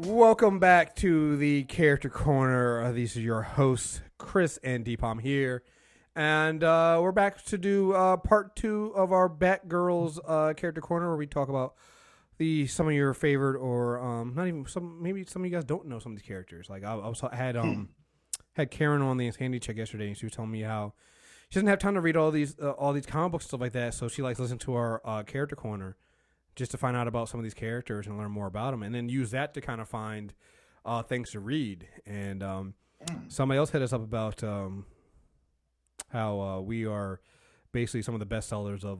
Welcome back to the Character Corner. These are your hosts, Chris and Deepam here. And we're back to do part 2 of our Batgirls Character Corner, where we talk about some of your favorite, or not even some. Maybe some of you guys don't know some of these characters. Like I had Karen on the Handy Check yesterday, and she was telling me how she doesn't have time to read all these comic books and stuff like that. So she likes listening to our Character Corner, just to find out about some of these characters and learn more about them, and then use that to kind of find things to read. And somebody else hit us up about how we are basically some of the best sellers of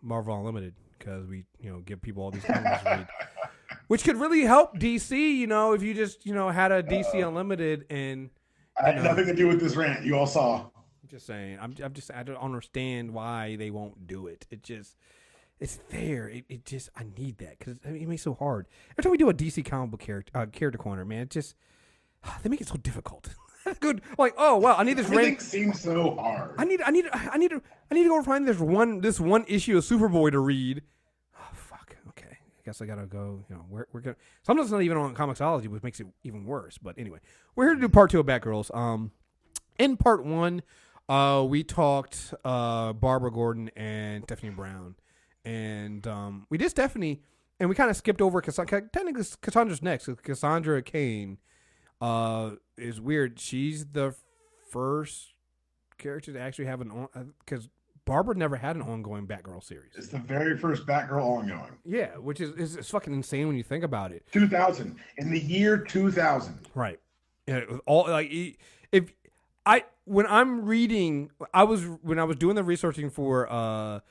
Marvel Unlimited, because we give people all these comics to read, which could really help DC. If you just had a DC Unlimited. And I had nothing to do with this rant. You all saw. I'm just saying. I don't understand why they won't do it. It's there. It just, I need that, because it makes it so hard. Every time we do a DC comic book character corner, man, it just, they make it so difficult. Good, like, oh wow, I need this. Everything seems so hard. I need to go find this one issue of Superboy to read. Oh fuck. Okay, I guess I gotta go. We're gonna. Sometimes it's not even on Comixology, which makes it even worse. But anyway, we're here to do part 2 of Batgirls. In part 1, we talked Barbara Gordon and Stephanie Brown. And we did Stephanie, and we kind of skipped over Cassandra. Technically, Cassandra's next. Cassandra Cain is weird. She's the first character to actually have because Barbara never had an ongoing Batgirl series. It's the very first Batgirl ongoing. Yeah, which is it's fucking insane when you think about it. 2000, in the year 2000. Right. Yeah, all like when I'm reading, when I was doing the researching for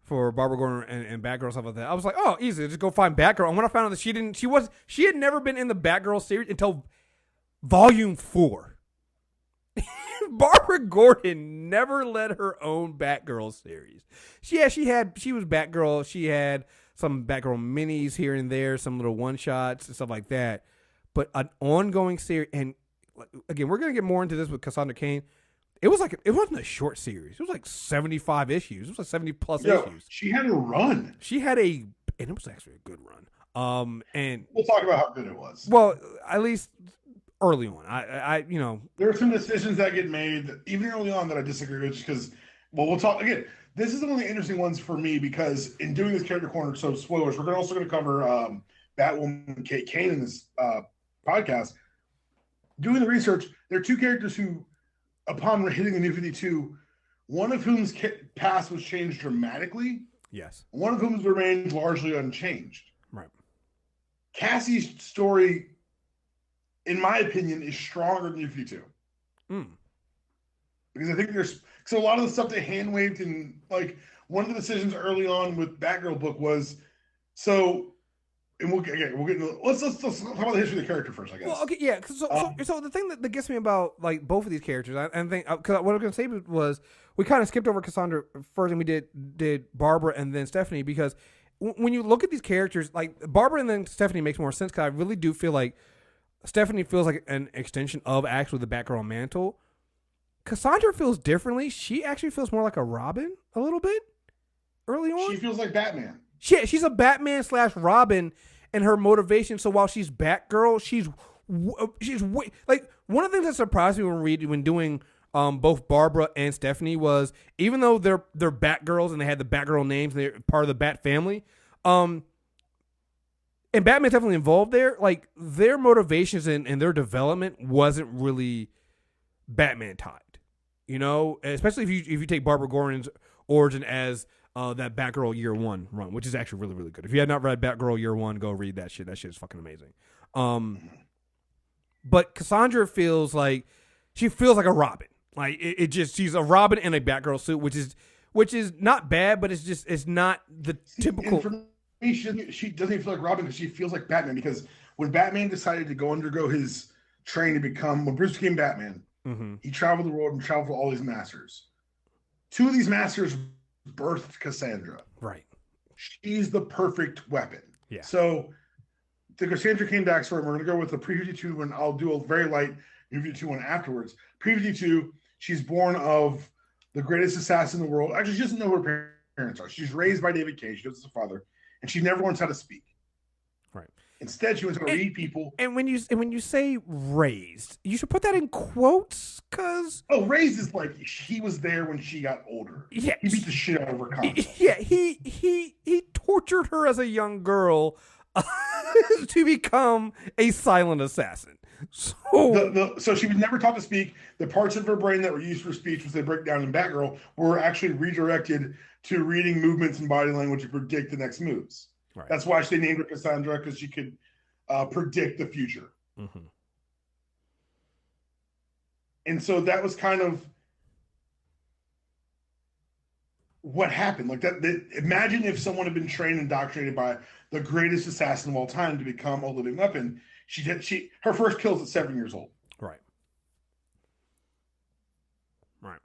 Barbara Gordon and Batgirl, stuff like that, I was like, oh, easy, just go find Batgirl. And when I found out that she had never been in the Batgirl series until Volume 4. Barbara Gordon never led her own Batgirl series. She was Batgirl. She had some Batgirl minis here and there, some little one shots and stuff like that. But an ongoing series, and again, we're gonna get more into this with Cassandra Cain. It wasn't a short series. It was like 75 issues. It was like 70 plus issues. She had a run. And it was actually a good run. And we'll talk about how good it was. Well, at least early on, I there are some decisions that get made even early on that I disagree with, just because. Well, we'll talk again. This is one of the interesting ones for me, because in doing this character corner, so spoilers, we're also going to cover Batwoman, Kane in this podcast. Doing the research, there are two characters who, upon hitting the New 52, one of whom's past was changed dramatically. Yes. One of whom's remained largely unchanged. Right. Cassie's story, in my opinion, is stronger than New 52. Because I think so a lot of the stuff they hand waved, and like one of the decisions early on with Batgirl book was, and we'll get into, let's talk about the history of the character first, I guess. Well, okay, yeah. So the thing that gets me about like both of these characters, I think, because what I was going to say was we kind of skipped over Cassandra first, and we did Barbara and then Stephanie, because when you look at these characters, like Barbara and then Stephanie makes more sense, because I really do feel like Stephanie feels like an extension of actually the Batgirl mantle. Cassandra feels differently. She actually feels more like a Robin a little bit early on. She feels like Batman. She's a Batman / Robin, and her motivation. So while she's Batgirl, she's like, one of the things that surprised me when doing both Barbara and Stephanie was, even though they're Batgirls and they had the Batgirl names and they're part of the Bat family, and Batman's definitely involved there, like their motivations and their development wasn't really Batman tied, especially if you take Barbara Gordon's origin as that Batgirl Year 1 run, which is actually really, really good. If you had not read Batgirl Year 1, go read that shit. That shit is fucking amazing. But Cassandra feels like a Robin. Like she's a Robin in a Batgirl suit, which is not bad, but it's not the typical. For me, she doesn't feel like Robin, because she feels like Batman. Because when Batman decided to go undergo his training to when Bruce became Batman, he traveled the world and traveled with all these masters. Two of these masters birthed Cassandra. Right. She's the perfect weapon. Yeah. So the Cassandra Cain backstory, we're going to go with the pre-52 one. I'll do a very light New-52 one afterwards. Pre-52, she's born of the greatest assassin in the world. Actually, she doesn't know who her parents are. She's raised by David Cage. She knows his father. And she never learns how to speak. Right. Instead, she wants to read people. And when you say raised, you should put that in quotes, because raised is like he was there when she got older. Yeah, he beat the shit out of her constantly. Yeah, he tortured her as a young girl to become a silent assassin. So she was never taught to speak. The parts of her brain that were used for speech, which they break down in Batgirl, were actually redirected to reading movements and body language to predict the next moves. Right. That's why they named her Cassandra, because she could predict the future. Mm-hmm. And so that was kind of what happened. Like that. Imagine if someone had been trained and indoctrinated by the greatest assassin of all time to become a living weapon. Her first kill is at 7 years old. Right. Right.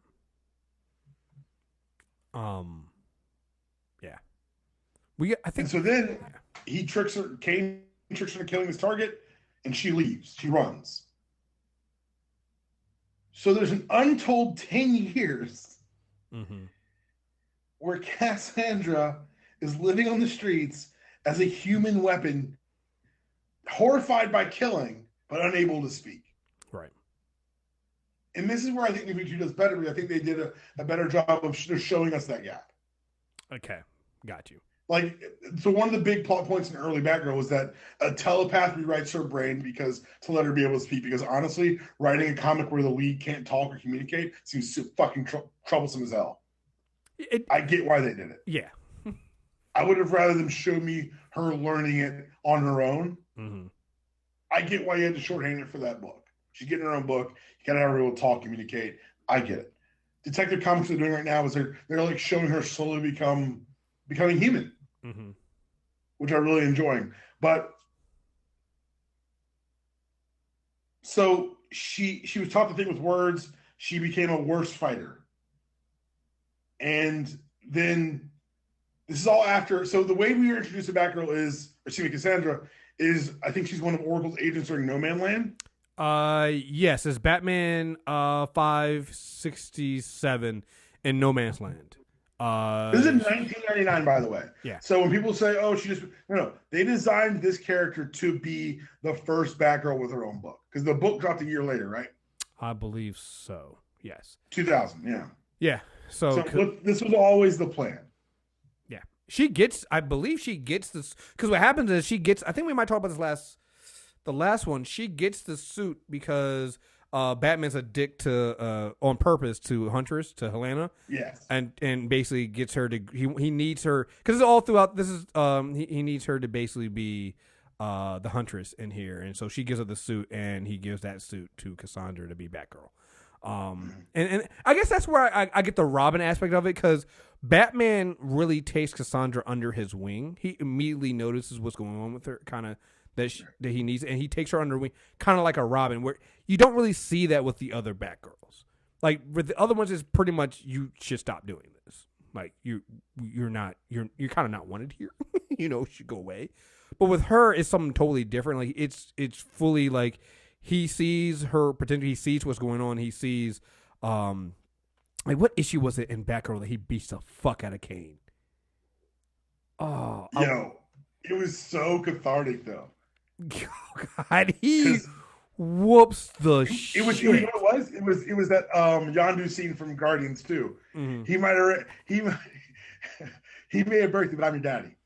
Yeah. I think. And so then he tricks her. Kane tricks her into killing his target, and she leaves. She runs. So there's an untold 10 years where Cassandra is living on the streets as a human weapon, horrified by killing, but unable to speak. Right. And this is where I think New 52 does better, because I think they did a better job of showing us that gap. Okay. Got you. Like, so one of the big plot points in early Batgirl was that a telepath rewrites her brain to let her be able to speak. Because honestly, writing a comic where the lead can't talk or communicate seems so fucking troublesome as hell. I get why they did it. Yeah. I would have rather them show me her learning it on her own. Mm-hmm. I get why you had to shorthand it for that book. She's getting her own book. You gotta have her able to talk, communicate. I get it. Detective Comics they're doing right now is they're like showing her slowly becoming human, which I'm really enjoying. But so she was taught to think with words. She became a worse fighter, and then this is all after. So the way we were introduced to Batgirl Cassandra is, I think she's one of Oracle's agents during No Man Land. Yes, it's Batman 567 in No Man's Land. This is in 1999, by the way. Yeah. So when people say, "Oh, no," they designed this character to be the first Batgirl with her own book, because the book dropped a year later, right? I believe so. Yes. 2000. Yeah. Yeah. So this was always the plan. Yeah. I believe she gets this, because what happens is I think we might talk about the last one. She gets the suit because Batman's a dick to on purpose to Huntress, to Helena. Yes. And basically gets her to he needs her, because it's all throughout this is he needs her to basically be the Huntress in here, and so she gives her the suit, and he gives that suit to Cassandra to be Batgirl. And I guess that's where I get the Robin aspect of it, because Batman really takes Cassandra under his wing. He immediately notices what's going on with her, kind of that he needs, and he takes her under wing, kind of like a Robin, where you don't really see that with the other Batgirls. Like with the other ones, it's pretty much, you should stop doing this. Like you're kind of not wanted here. Should go away. But with her, it's something totally different. Like it's fully like, he sees her potential. He sees what's going on. He sees, like, what issue was it in Batgirl that he beats the fuck out of Kane? Oh, it was so cathartic though. God, he whoops the shit. It was you know what it was. It was that Yondu scene from Guardians too. Mm-hmm. He may have birthed you, but I'm your daddy.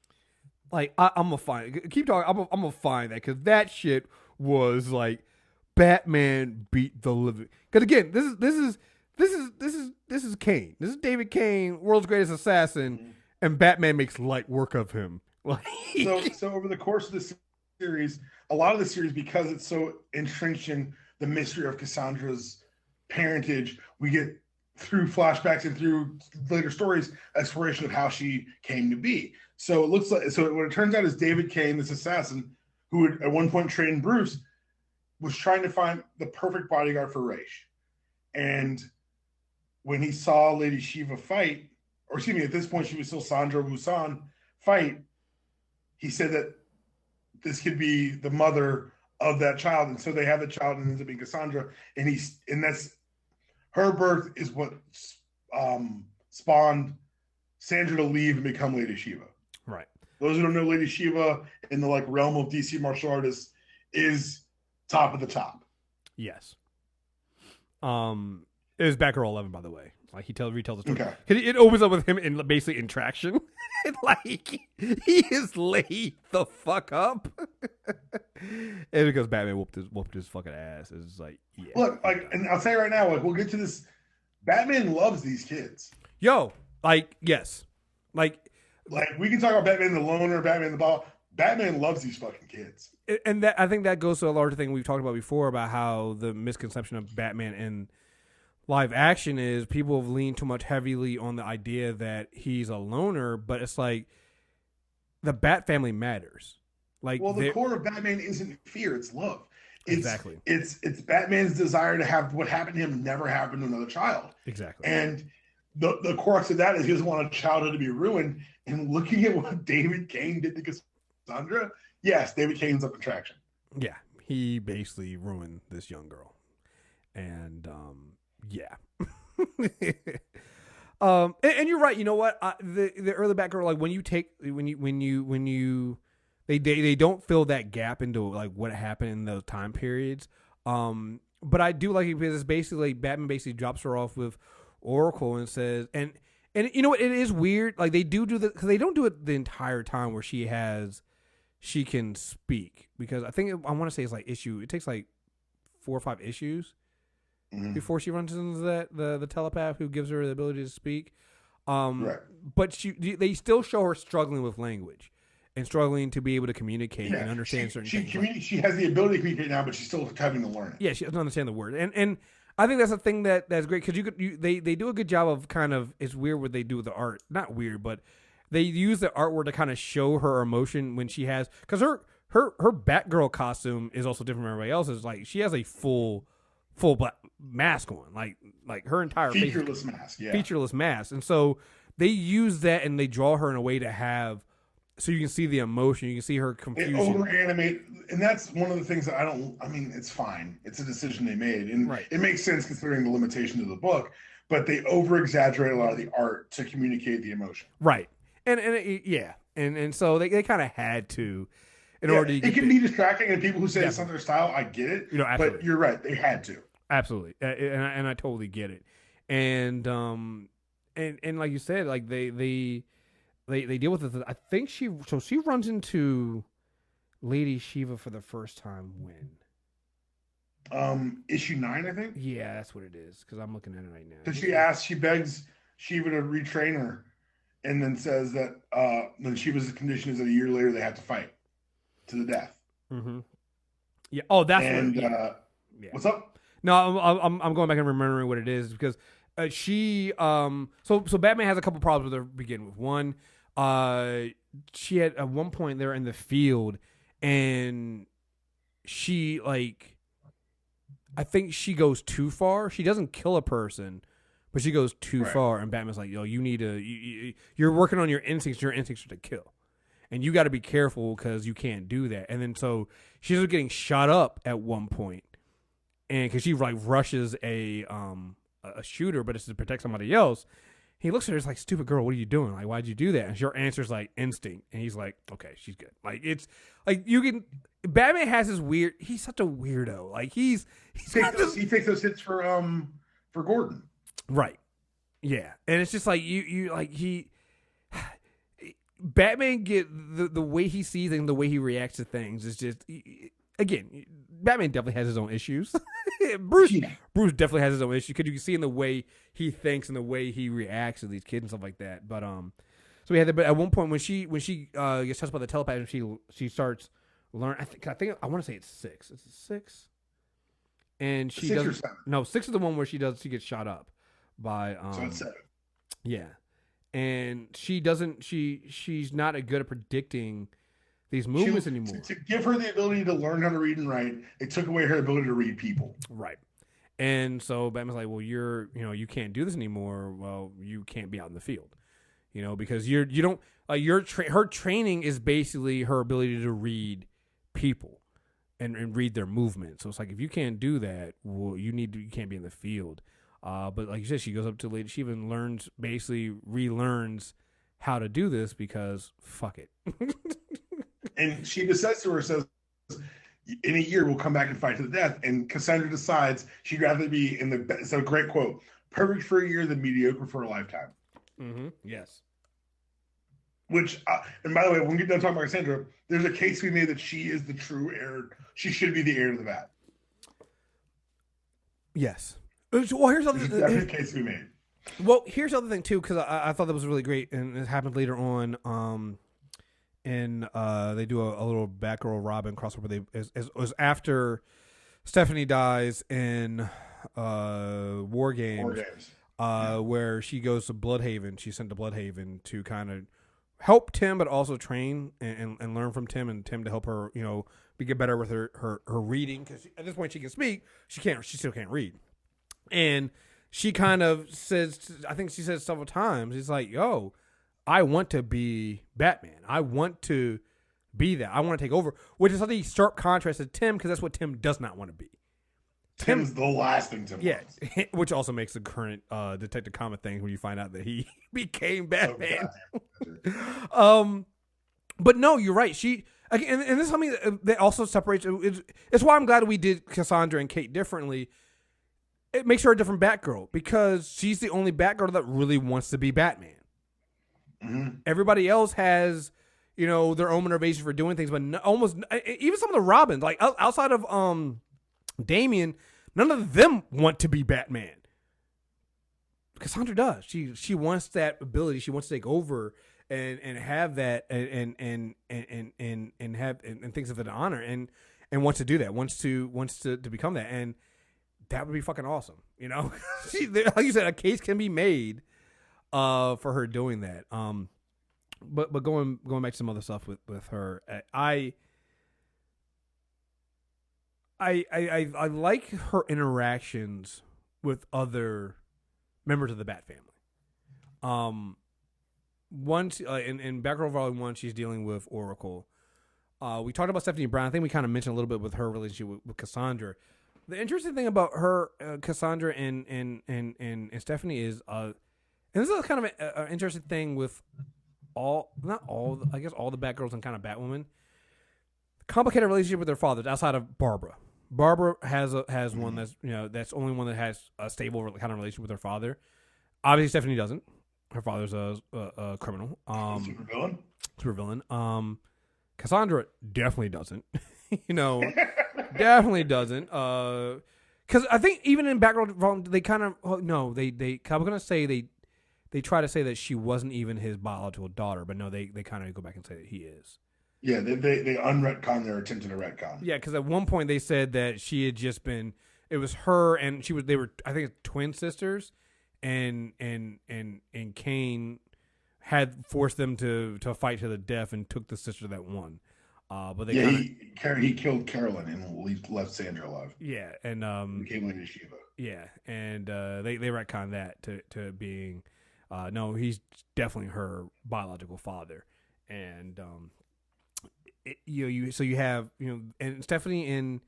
Like I'm gonna find. Keep talking. I'm gonna find that, because that shit was like, Batman beat the living. Because again, this is Kane. This is David Kane, world's greatest assassin, and Batman makes light work of him. Like, so over the course of this series, a lot of the series, because it's so entrenched in the mystery of Cassandra's parentage, we get, through flashbacks and through later stories, exploration of how she came to be. So it looks like, what it turns out is David Kane, this assassin who had at one point trained Bruce, was trying to find the perfect bodyguard for Raish. And when he saw Lady Shiva fight, or excuse me, at this point she was still Sandra Wusan fight, he said that this could be the mother of that child. And so they have the child, and ends up being Cassandra. And that's her birth is what spawned Sandra to leave and become Lady Shiva. Right. Those who don't know, Lady Shiva in the like realm of DC martial artists is top of the top. Yes. It was Batgirl 11, by the way. Like he retells the story. Okay. It opens up with him in basically in traction. Like he is laid the fuck up. And because Batman whooped his fucking ass. It's like, yeah. Look, like, and I'll say right now, like we'll get to this. Batman loves these kids. Yo, like, yes. Like we can talk about Batman the Loner, Batman the Ball. Batman loves these fucking kids. And that I think that goes to a larger thing we've talked about before about how the misconception of Batman in live action is people have leaned too much heavily on the idea that he's a loner, but it's like the Bat family matters. Like, well, the core of Batman isn't fear; it's love. Exactly. It's Batman's desire to have what happened to him never happen to another child. Exactly. And the crux of that is he doesn't want a childhood to be ruined. And looking at what David Kane did to Cassandra, yes, David Kane's up in traction. Yeah, he basically ruined this young girl, and yeah. And you're right. You know what? The early Batgirl, like they don't fill that gap into like what happened in those time periods. But I do like it because it's basically like Batman basically drops her off with Oracle and says, and you know what? It is weird. Like they do the because they don't do it the entire time where she can speak, because I think I want to say it's like it takes like 4 or 5 issues before she runs into the telepath who gives her the ability to speak. Right. But they still show her struggling with language and struggling to be able to communicate and understand certain things. She has the ability to communicate now, but she's still having to learn it. Yeah, she doesn't understand the word. And I think that's a thing that's great, because they do a good job of kind of, it's weird what they do with the art. Not weird, but they use the artwork to kind of show her emotion when she has, because her Batgirl costume is also different from everybody else's. Like she has a full black mask on, like her entire featureless mask, featureless mask, and so they use that and they draw her in a way to have, so you can see the emotion, you can see her confusion. They over animate, and that's one of the things that I mean, it's fine. It's a decision they made, and it makes sense considering the limitations of the book. But they over exaggerate a lot of the art to communicate the emotion. Right, and so they kind of had to. In order to it can be distracting, and people who say it's not their style, I get it. But you're right; they had to. Absolutely, and I totally get it. And like you said, like they deal with it. I think she runs into Lady Shiva for the first time when issue 9, I think. Yeah, that's what it is, because I'm looking at it right now. Because she begs Shiva to retrain her, and then says that then Shiva's condition is that a year later they have to fight to the death. Mm-hmm. Yeah. Oh, that's What's up? No, I'm going back and remembering what it is, because she so Batman has a couple problems with her to begin with. One, she had at one point they're in the field and she I think she goes too far. She doesn't kill a person, but she goes too far, and Batman's like, yo, you need to you're working on your instincts. Your instincts are to kill. And you got to be careful because you can't do that. And then so she ends up getting shot up at one point, and because she rushes a shooter, but it's to protect somebody else. He looks at her, he's like, "Stupid girl, what are you doing? Like, why'd you do that?" And her answer's like instinct, and he's like, "Okay, she's good." Like it's like you can. Batman has his weird. He's such a weirdo. Like he takes those hits for Gordon. Right. Yeah, and it's just like you like he. Batman the way he sees and the way he reacts to things is just, again, Batman definitely has his own issues. Bruce definitely has his own issues, because you can see in the way he thinks and the way he reacts to these kids and stuff like that. But so we had that. But at one point when she gets touched by the telepath and she starts learn. I want to say it's 6. Is it 6? And she 6 does or 7. No, 6 is the one where she gets shot up by So it's 7. Yeah. And she doesn't. She's not good at predicting these movements anymore. To give her the ability to learn how to read and write, it took away her ability to read people. Right. And so Batman's like, well, you can't do this anymore. Well, you can't be out in the field, because you don't. Her training is basically her ability to read people and read their movements. So it's like, if you can't do that, well, you can't be in the field. But like you said, she goes up to Lady Shiva and relearns how to do this because fuck it. And she just says, in a year we'll come back and fight to the death. And Cassandra decides she'd rather be in the. It's a great quote: "Perfect for a year than mediocre for a lifetime." Mm-hmm. Yes. Which, and by the way, when we get done talking about Cassandra, there's a case to be made that she is the true heir. She should be the heir to the Bat. Yes. Well, here's There's a case to be made. Well, here's the other thing too, because I thought that was really great, and it happened later on. And they do a little Batgirl Robin crossover. It was after Stephanie dies in War Games. Where she goes to Bloodhaven. She's sent to Bloodhaven to kind of help Tim, but also train and learn from Tim, and Tim to help her, get better with her reading. Because at this point she can speak, she still can't read. And she kind of says, I think she says several times, it's like, yo, I want to be Batman. I want to be that. I want to take over, which is something stark contrast to Tim, because that's what Tim does not want to be. Tim's the last thing Tim wants. Which also makes the current Detective Comic thing when you find out that he became Batman. But no, you're right. She again, and this is something that also separates. It's why I'm glad we did Cassandra and Kate differently. It makes her a different Batgirl because she's the only Batgirl that really wants to be Batman. Mm-hmm. Everybody else has, their own motivation for doing things, but almost even some of the Robins, like outside of Damian, none of them want to be Batman. Cassandra does. She wants that ability. She wants to take over and have that and have and thinks of it an honor and wants to do that. Wants to become that, and that would be fucking awesome. Like you said, a case can be made for her doing that. But going back to some other stuff with her, I like her interactions with other members of the Bat family. Once in Batgirl Volume 1, she's dealing with Oracle. We talked about Stephanie Brown. I think we kind of mentioned a little bit with her relationship with Cassandra. The interesting thing about her, Cassandra and Stephanie is, and this is kind of an interesting thing with all the Batgirls and kind of Batwoman. Complicated relationship with their fathers outside of Barbara. Barbara has one that's that's the only one that has a stable kind of relationship with her father. Obviously, Stephanie doesn't. Her father's a criminal, supervillain. Cassandra definitely doesn't. Definitely doesn't. Because I think even in Batgirl, they kind of I'm gonna say they try to say that she wasn't even his biological daughter, but no, they kind of go back and say that he is. Yeah, they unretcon their attempt to retcon. Yeah, because at one point they said that she had just been. It was her and they were I think twin sisters, and Kane had forced them to fight to the death and took the sister that won. But they he killed Carolyn and left Sandra alive. Yeah, and became Lady Shiva. Yeah, and they retconned that to being no, he's definitely her biological father, and you have and Stephanie and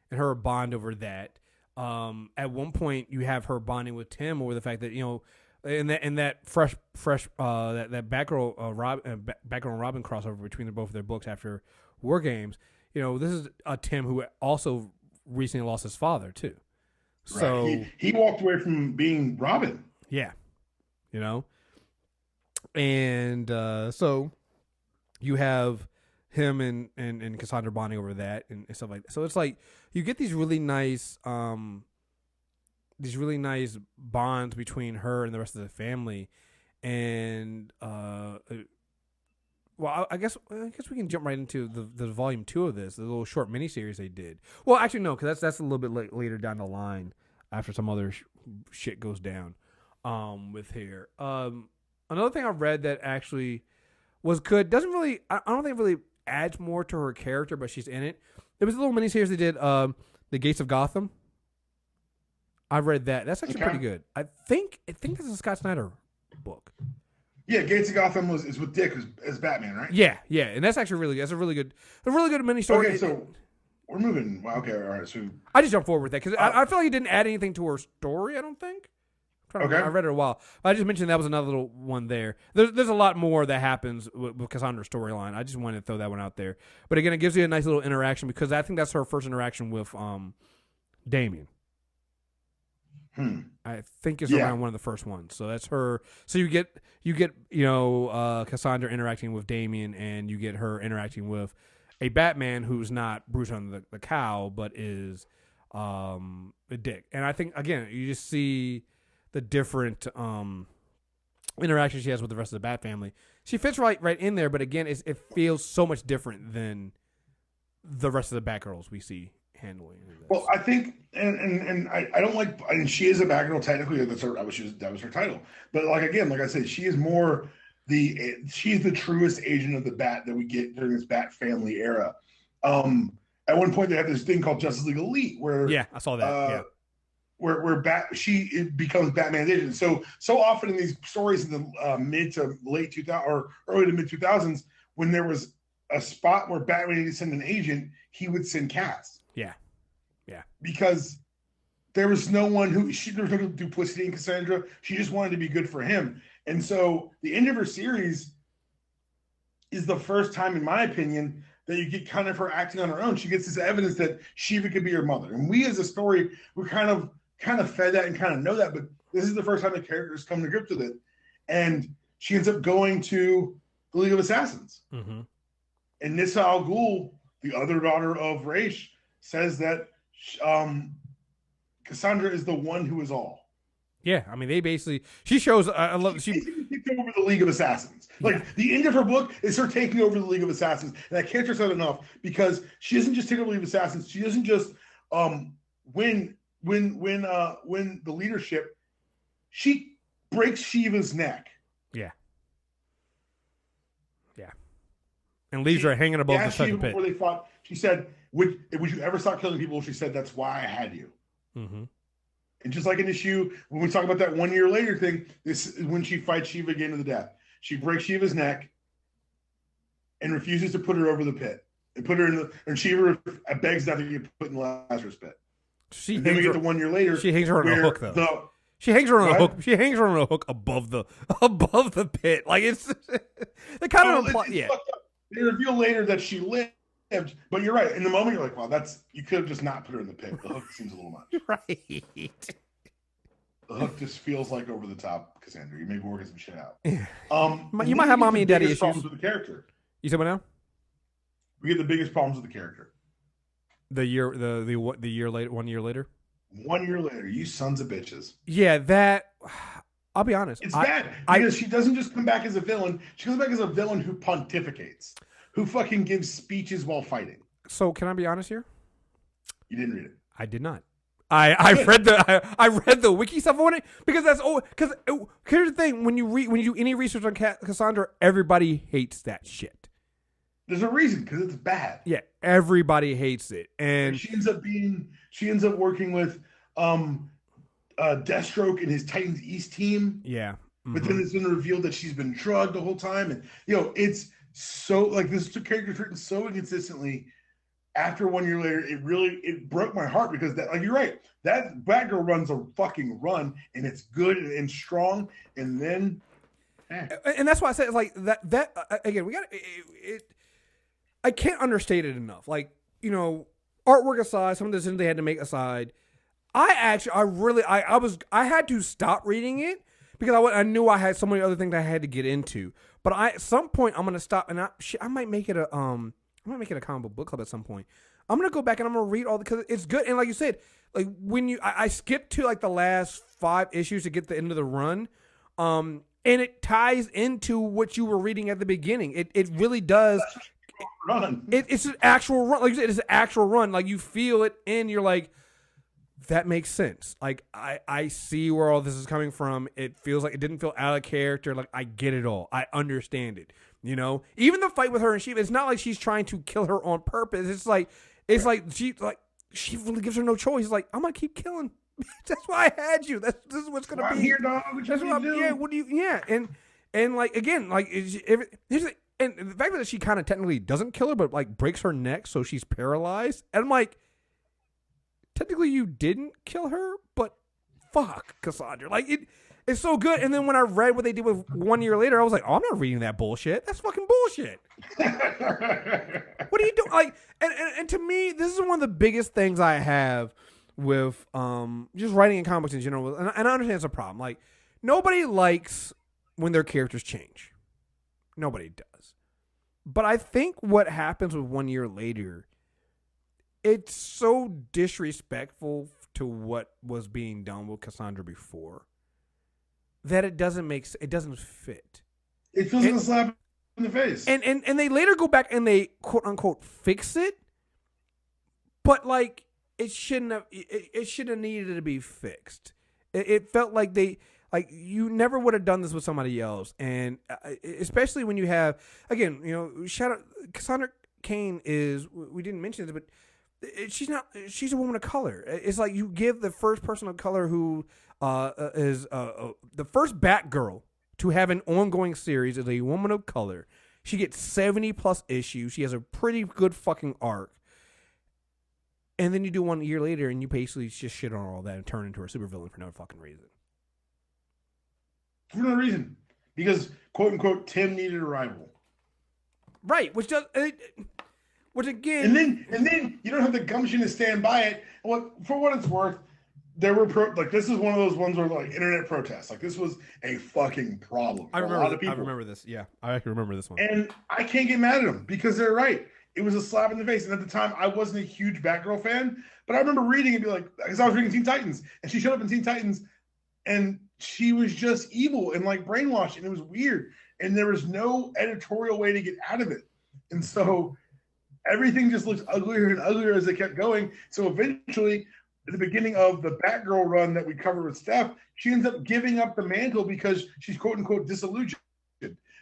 her bond over that. At one point, you have her bonding with Tim over the fact that in that fresh that Batgirl Batgirl and Robin crossover between both of their books after War Games. This is a Tim who also recently lost his father too. Right. So he walked away from being Robin. Yeah, and so you have him and Cassandra bonding over that and stuff like that. So it's like you get these really nice bonds between her and the rest of the family, and well, I guess we can jump right into the volume 2 of this, the little short miniseries they did. Well, actually no, because that's a little bit later down the line after some other shit goes down with Heir. Another thing I read that actually was good, doesn't really, I don't think it really adds more to her character, but she's in it. It was a little miniseries they did, The Gates of Gotham. I read that. That's actually pretty good. I think this is a Scott Snyder book. Yeah, Gates of Gotham is with Dick as Batman, right? Yeah, and that's actually really good. That's a really good mini story. Okay, so we're moving. Okay, all right. So I just jumped forward with that because I feel like it didn't add anything to her story. I don't think. Okay. I read it a while. I just mentioned that was another little one there. There's a lot more that happens with Cassandra's storyline. I just wanted to throw that one out there. But again, it gives you a nice little interaction because I think that's her first interaction with Damien. I think it's around one of the first ones. So that's her. So you get Cassandra interacting with Damien, and you get her interacting with a Batman who's not Bruce on the cow, but is a dick. And I think again, you just see the different interactions she has with the rest of the Bat family. She fits right in there, but again, it feels so much different than the rest of the Batgirls we see handling this. Well, I think, and I don't like. I mean, she is a Batgirl technically. That was her title. But like I said, she is more she's the truest agent of the Bat that we get during this Bat family era. At one point, they had this thing called Justice League Elite, where I saw that. Where she becomes Batman's agent. So often in these stories in the mid to late 2000 or early to mid 2000s, when there was a spot where Batman needed to send an agent, he would send Cass. Yeah. Because there was no one there was no duplicity in Cassandra. She just wanted to be good for him. And so the end of her series is the first time, in my opinion, that you get kind of her acting on her own. She gets this evidence that Shiva could be her mother. And we as a story, we're kind of fed that and kind of know that, but this is the first time the characters come to grips with it. And she ends up going to the League of Assassins. Mm-hmm. And Nissa Al Ghul, the other daughter of Raish, says that Cassandra is the one who is all. Yeah, I mean, she shows. I love. She taking over the League of Assassins. Like the end of her book is her taking over the League of Assassins, and I can't stress that enough because she doesn't just take over the League of Assassins. She doesn't just win the leadership. She breaks Shiva's neck. Yeah, and leaves her hanging above the second pit. Before they fought, she said, "Would you ever stop killing people?" She said, "That's why I had you." Mm-hmm. And just like an issue, when we talk about that 1 year later thing, this is when she fights Shiva again to the death. She breaks Shiva's neck and refuses to put her over the pit. And put her and Shiva begs not to get put in the Lazarus pit. Then we get to 1 year later. She hangs her on a hook, though. She hangs her on a hook. She hangs her on a hook above the pit. Like it's they kind of imply. Yeah. They reveal later that she lived. But you're right. In the moment, you're like, "Wow, you could have just not put her in the pit." The hook seems a little much. Right. The hook just feels like over the top, Cassandra. You may be working some shit out. You might have mommy and daddy issues. Problems with the character. You said what now? We get the biggest problems with the character. The year later, 1 year later. 1 year later, you sons of bitches. Yeah, that. I'll be honest. It's bad because she doesn't just come back as a villain. She comes back as a villain who pontificates. Who fucking gives speeches while fighting? So can I be honest here? You didn't read it. I did not. I read the wiki stuff on it because here's the thing: when you do any research on Cassandra, everybody hates that shit. There's a reason because it's bad. Yeah, everybody hates it, and she ends up working with Deathstroke and his Titans East team. Yeah, but then it's been revealed that she's been drugged the whole time, and it's. So like this character's written so inconsistently. After 1 year later, it broke my heart because that, like, you're right, that Batgirl runs a fucking run and it's good and strong, and then and that's why I say it's like that again. We got it. I can't understate it enough. Like, artwork aside, some of the decisions they had to make aside, I had to stop reading it because I knew I had so many other things I had to get into. But at some point I'm gonna stop, and I might make it a comic book club at some point. I'm gonna go back and I'm gonna read all because it's good. And like you said, like when I skipped to like the last 5 issues to get the end of the run, and it ties into what you were reading at the beginning. It really does. Run. It's an actual run. Like you said, it's an actual run. Like you feel it, and you're like, that makes sense. Like I see where all this is coming from. It feels like it didn't feel out of character. Like I get it all. I understand it. Even the fight with her and Shiva, it's not like she's trying to kill her on purpose. It's like she really gives her no choice. It's like, I'm gonna keep killing. That's why I had you. This is what's gonna be. I'm here, dog. That's what I'm doing. Yeah. What do you? Yeah. And like again, like and the fact that she kind of technically doesn't kill her, but like breaks her neck, so she's paralyzed. And I'm like, technically you didn't kill her, but fuck, Cassandra. Like it's so good. And then when I read what they did with 1 year later, I was like, oh, I'm not reading that bullshit. That's fucking bullshit. What are you doing? Like, and to me, this is one of the biggest things I have with just writing in comics in general. And I understand it's a problem. Like, nobody likes when their characters change. Nobody does. But I think what happens with 1 year later, it's so disrespectful to what was being done with Cassandra before that it doesn't fit. It feels like a slap in the face. And they later go back and they quote unquote fix it, but like it shouldn't have needed to be fixed. It felt like you never would have done this with somebody else, and especially when you have, again, Cassandra Cain is, we didn't mention this, but she's a woman of color. It's like you give the first person of color who is the first Batgirl to have an ongoing series as a woman of color. She gets 70 plus issues. She has a pretty good fucking arc. And then you do 1 year later and you basically just shit on all that and turn into a supervillain for no fucking reason. For no reason. Because, quote unquote, Tim needed a rival. Right, which again... And then you don't have the gumption to stand by it. Well, for what it's worth, there were this is one of those ones where like internet protests. Like this was a fucking problem. I remember this. Yeah, I actually remember this one. And I can't get mad at them because they're right. It was a slap in the face. And at the time, I wasn't a huge Batgirl fan, but I remember reading and be like, because I was reading Teen Titans, and she showed up in Teen Titans, and she was just evil and like brainwashed, and it was weird. And there was no editorial way to get out of it. And so everything just looks uglier and uglier as they kept going. So eventually, at the beginning of the Batgirl run that we covered with Steph, she ends up giving up the mantle because she's quote unquote disillusioned.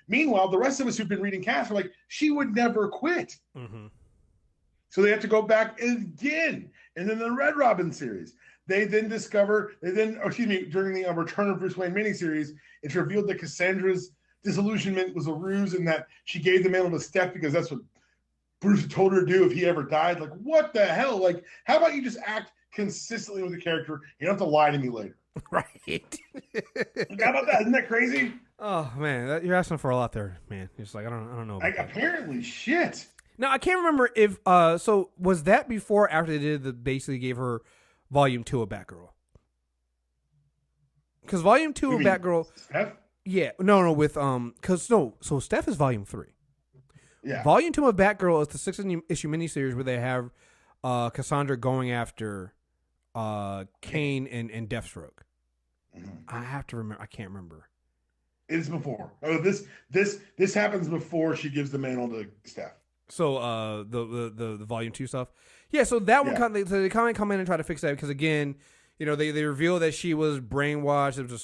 Meanwhile, the rest of us who've been reading Cass are like, she would never quit. Mm-hmm. So they have to go back again. And then the Red Robin series, during the Return of Bruce Wayne miniseries, it's revealed that Cassandra's disillusionment was a ruse and that she gave the mantle to Steph because that's what Bruce told her to do if he ever died. Like, what the hell? Like, how about you just act consistently with the character? You don't have to lie to me later. Right. Like, how about that? Isn't that crazy? Oh man, you're asking for a lot there, man. It's like I don't know. Like, apparently, shit. Now I can't remember if so was that before or after they did basically gave her Volume 2 of Batgirl? Because Volume 2 of Batgirl, Steph? Yeah, no, with so Steph is Volume 3. Yeah. Volume 2 of Batgirl is the 6-issue miniseries where they have Cassandra going after Kane and Deathstroke. Mm-hmm. I have to remember. I can't remember. It's before. Oh, this happens before she gives the mantle to Steph. So the Volume 2 stuff. Yeah, so that one they come in and try to fix that because again, they reveal that she was brainwashed. It was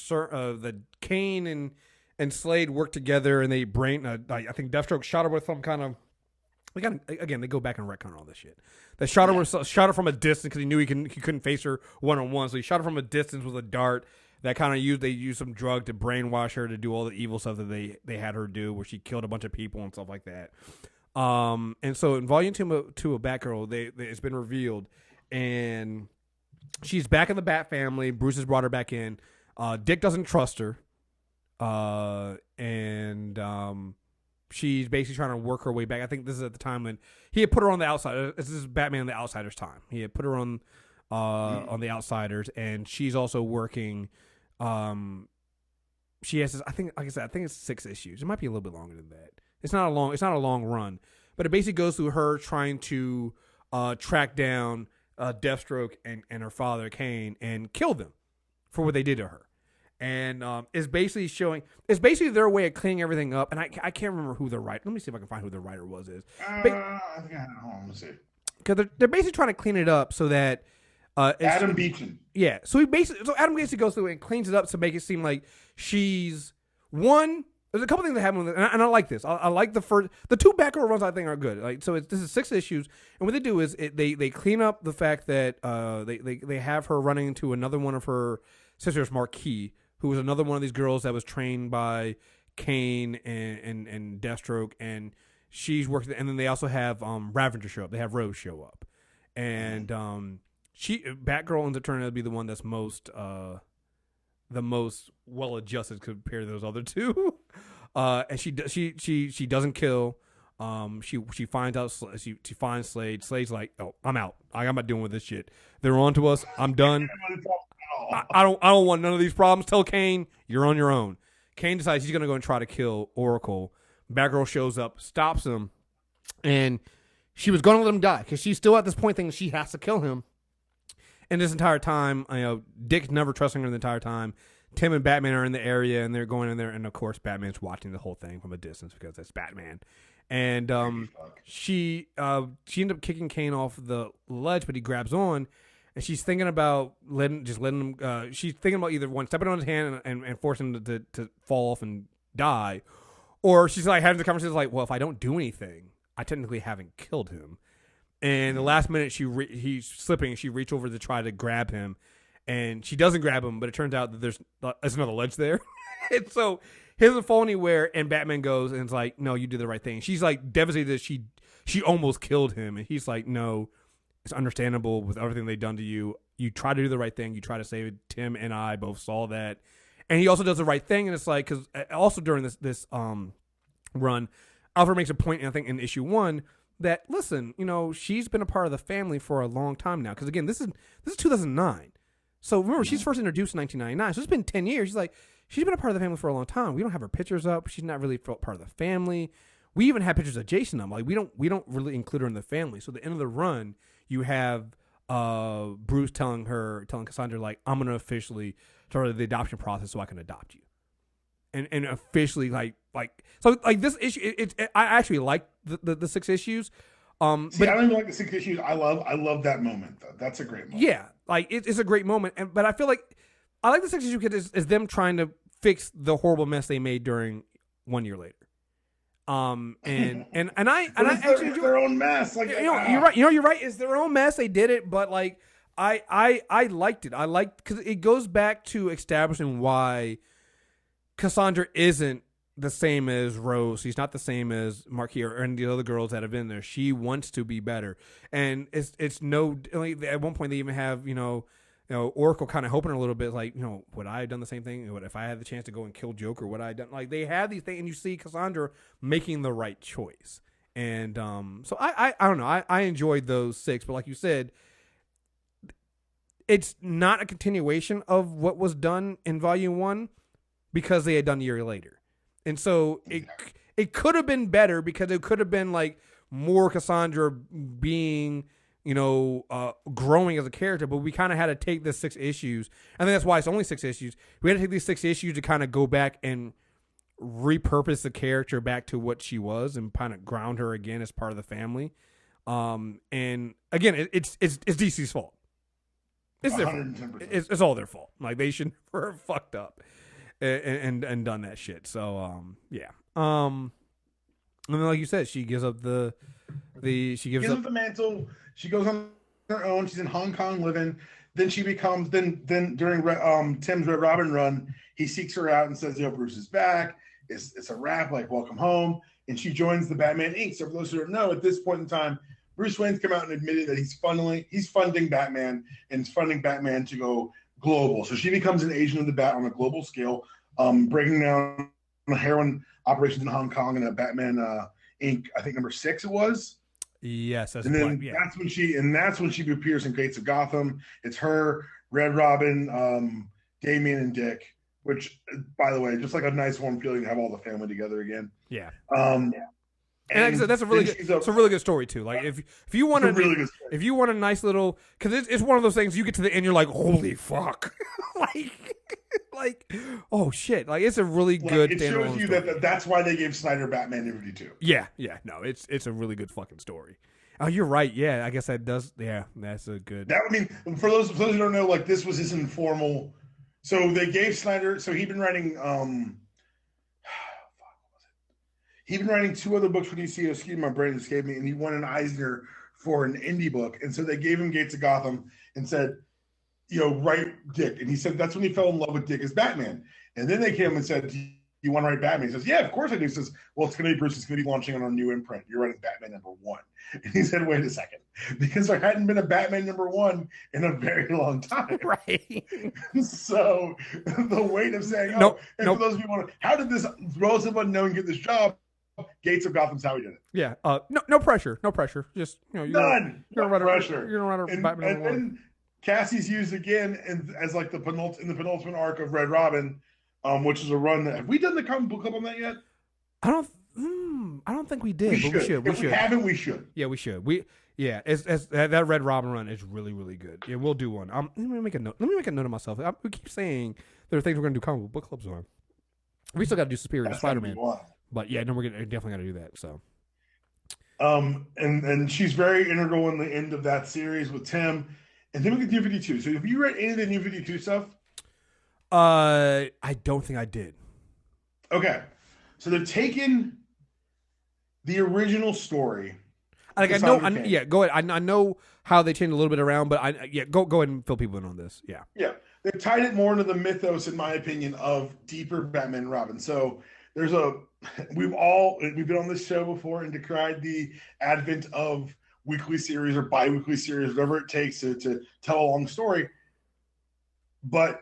that Kane and Slade worked together and they I think Deathstroke shot her with some kind of. They go back and retcon all this shit. They shot her from a distance because he knew he couldn't face her one-on-one, so he shot her from a distance with a dart. That kind of they used some drug to brainwash her to do all the evil stuff that they had her do, where she killed a bunch of people and stuff like that. And so in Volume 2 of Batgirl, it's been revealed, and she's back in the Bat family. Bruce has brought her back in. Dick doesn't trust her, and she's basically trying to work her way back. I think this is at the time when he had put her on the outside. This is Batman the Outsider's time. He had put her on the Outsiders, and she's also working. She has this, I think, like I said, I think it's 6 issues. It might be a little bit longer than that. It's not a long run, but it basically goes through her trying to track down Deathstroke and her father Kane and kill them for what they did to her. And it's basically their way of cleaning everything up. And I can't remember who the writer. Let me see if I can find who the writer was. I think I hold on, let's see. Because they're basically trying to clean it up so that Adam Beechin. Yeah, so Adam basically goes through it and cleans it up to make it seem like she's one. There's a couple things that happen with it, and I like this. I like the 2 Batgirl runs. I think are good. Like this is 6 issues, and what they do is they clean up the fact that they have her running into another one of her sisters, Marquis, who was another one of these girls that was trained by Kane and Deathstroke, and she's working. And then they also have Ravager show up. They have Rose show up, and Batgirl ends up turning out to be the one that's most the most well-adjusted compared to those other two. And she doesn't kill. She finds out. She finds Slade. Slade's like, oh, I'm out. I'm not dealing with this shit. They're on to us. I'm done. I don't want none of these problems. Tell Kane you're on your own. Kane decides he's gonna go and try to kill Oracle. Batgirl shows up, stops him, and she was gonna let him die because she's still at this point thinking she has to kill him. And this entire time, Dick's never trusting her the entire time. Tim and Batman are in the area, and they're going in there, and of course, Batman's watching the whole thing from a distance because it's Batman. And she ended up kicking Kane off the ledge, but he grabs on, and she's thinking about letting him. She's thinking about either one stepping on his hand and forcing him to fall off and die, or she's like having the conversation like, well, if I don't do anything, I technically haven't killed him. And the last minute, he's slipping, and she reaches over to try to grab him, and she doesn't grab him, but it turns out that there's another ledge there, and so he doesn't fall anywhere. And Batman goes and it's like, no, you did the right thing. She's like devastated that she almost killed him, and he's like, no, it's understandable with everything they've done to you. You try to do the right thing. You try to save it. Tim and I both saw that, and he also does the right thing. And it's like, because also during this run, Alfred makes a point, I think in issue 1. That listen, she's been a part of the family for a long time now. Because again, this is 2009, so remember she's first introduced in 1999. So it's been 10 years. She's been a part of the family for a long time. We don't have her pictures up. She's not really part of the family. We even have pictures of Jason up. Like we don't really include her in the family. So at the end of the run, you have Bruce telling Cassandra like, I'm gonna officially start the adoption process so I can adopt you. And officially so this issue, I actually like the 6 issues. But I don't even like the 6 issues. I love that moment though. That's a great moment. Yeah, like it's a great moment. But I feel like I like the 6 issue because it's them trying to fix the horrible mess they made during 1 year later. And I actually enjoy their own mess. Like you're right. You're right. It's their own mess. They did it, but like I liked it. I liked because it goes back to establishing why Cassandra isn't the same as Rose. She's not the same as Marquis or any of the other girls that have been there. She wants to be better, and it's no. Like, at one point, they even have Oracle kind of hoping a little bit like, would I have done the same thing? What if I had the chance to go and kill Joker? Would I have done? Like they have these things, and you see Cassandra making the right choice. And so I don't know. I enjoyed those 6, but like you said, it's not a continuation of what was done in Volume 1 because they had done a year later. And so it could have been better because it could have been like more Cassandra being, growing as a character, but we kind of had to take the 6 issues. I think that's why it's only 6 issues. We had to take these 6 issues to kind of go back and repurpose the character back to what she was and kind of ground her again as part of the family. And again, it's DC's fault. It's their fault. It's all their fault. Like they should never have fucked up and done that shit. So yeah. And then, like you said, she gives up the mantle. She goes on her own. She's in Hong Kong living. Then she becomes then during Tim's Red Robin run, he seeks her out and says, Bruce is back. It's a wrap, like welcome home. And she joins the Batman Inc. So for those who don't know, at this point in time, Bruce Wayne's come out and admitted that he's funding Batman and is funding Batman to go global. So she becomes an agent of the Bat on a global scale, breaking down heroin operations in Hong Kong and a Batman Inc. I think number 6 it was. Yes, that's and then that's when she appears in Gates of Gotham. It's her, Red Robin, Damian, and Dick. Which, by the way, just like a nice warm feeling to have all the family together again. Yeah. And like I said, that's a really good story too. Like if you want a nice little, because it's one of those things you get to the end, you're like, holy fuck, like oh shit, like it's a really good. It shows you that's why they gave Snyder Batman #2. Yeah, no, it's a really good fucking story. Oh, you're right. Yeah, I guess that does. Yeah, that's a good. For those who don't know, like this was his informal. So they gave Snyder. So he'd been writing. He'd been writing 2 other books for DC. Excuse me, my brain escaped me, and he won an Eisner for an indie book. And so they gave him Gates of Gotham and said, write Dick. And he said that's when he fell in love with Dick as Batman. And then they came and said, do you want to write Batman? He says, yeah, of course I do. He says, well, it's going to be Bruce. It's going to be launching on our new imprint. You're writing Batman #1. And he said, wait a second, because there hadn't been a Batman #1 in a very long time. Right. So the weight of saying, for those of you who want to, how did this relative unknown get this job? Gates of Gotham's how he did it. Yeah. No pressure. No pressure. Just, none. You're gonna pressure. You're gonna write a Batman #1. And then Cassie's used again as like the penultimate arc of Red Robin, which is a run that, have we done the comic book club on that yet? I don't think we did, but we should. If we haven't, we should. Yeah, we should. It's that Red Robin run is really, really good. Yeah, we'll do one. Let me make a note. Of myself. We keep saying there are things we're gonna do comic book clubs on. We still got to do Superior Spider-Man. But yeah, no, we're definitely got to do that. So, and she's very integral in the end of that series with Tim, and then we get New 52. So, have you read any of the New 52 stuff? I don't think I did. Okay, so they've taken the original story. Go ahead. I know how they changed a little bit around, but go ahead and fill people in on this. Yeah, they've tied it more into the mythos, in my opinion, of deeper Batman and Robin. So. We've been on this show before and decried the advent of weekly series or bi-weekly series, whatever it takes to tell a long story. But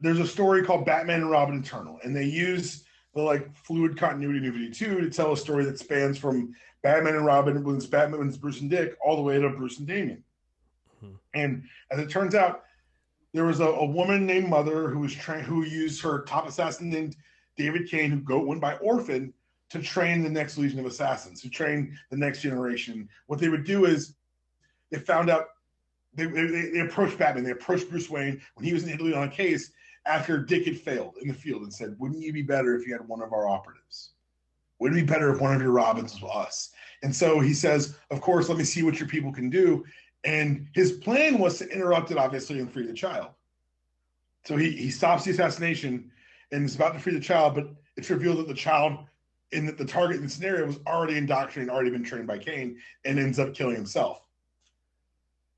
there's a story called Batman and Robin Eternal, and they use the fluid continuity New 52 to tell a story that spans from Batman and Robin when it's Bruce and Dick all the way to Bruce and Damian. Mm-hmm. And as it turns out, there was a woman named Mother who used her top assassin named David Kane, who went by Orphan, to train the next legion of assassins, to train the next generation. What they would do is they found out they approached Batman. They approached Bruce Wayne when he was in Italy on a case after Dick had failed in the field and said, wouldn't you be better if you had one of our operatives? Wouldn't it be better if one of your Robins was us? And so he says, of course, let me see what your people can do. And his plan was to interrupt it, obviously, and free the child. So he stops the assassination and is about to free the child, but it's revealed that the child the target in the scenario was already indoctrinated, already been trained by Kane, and ends up killing himself.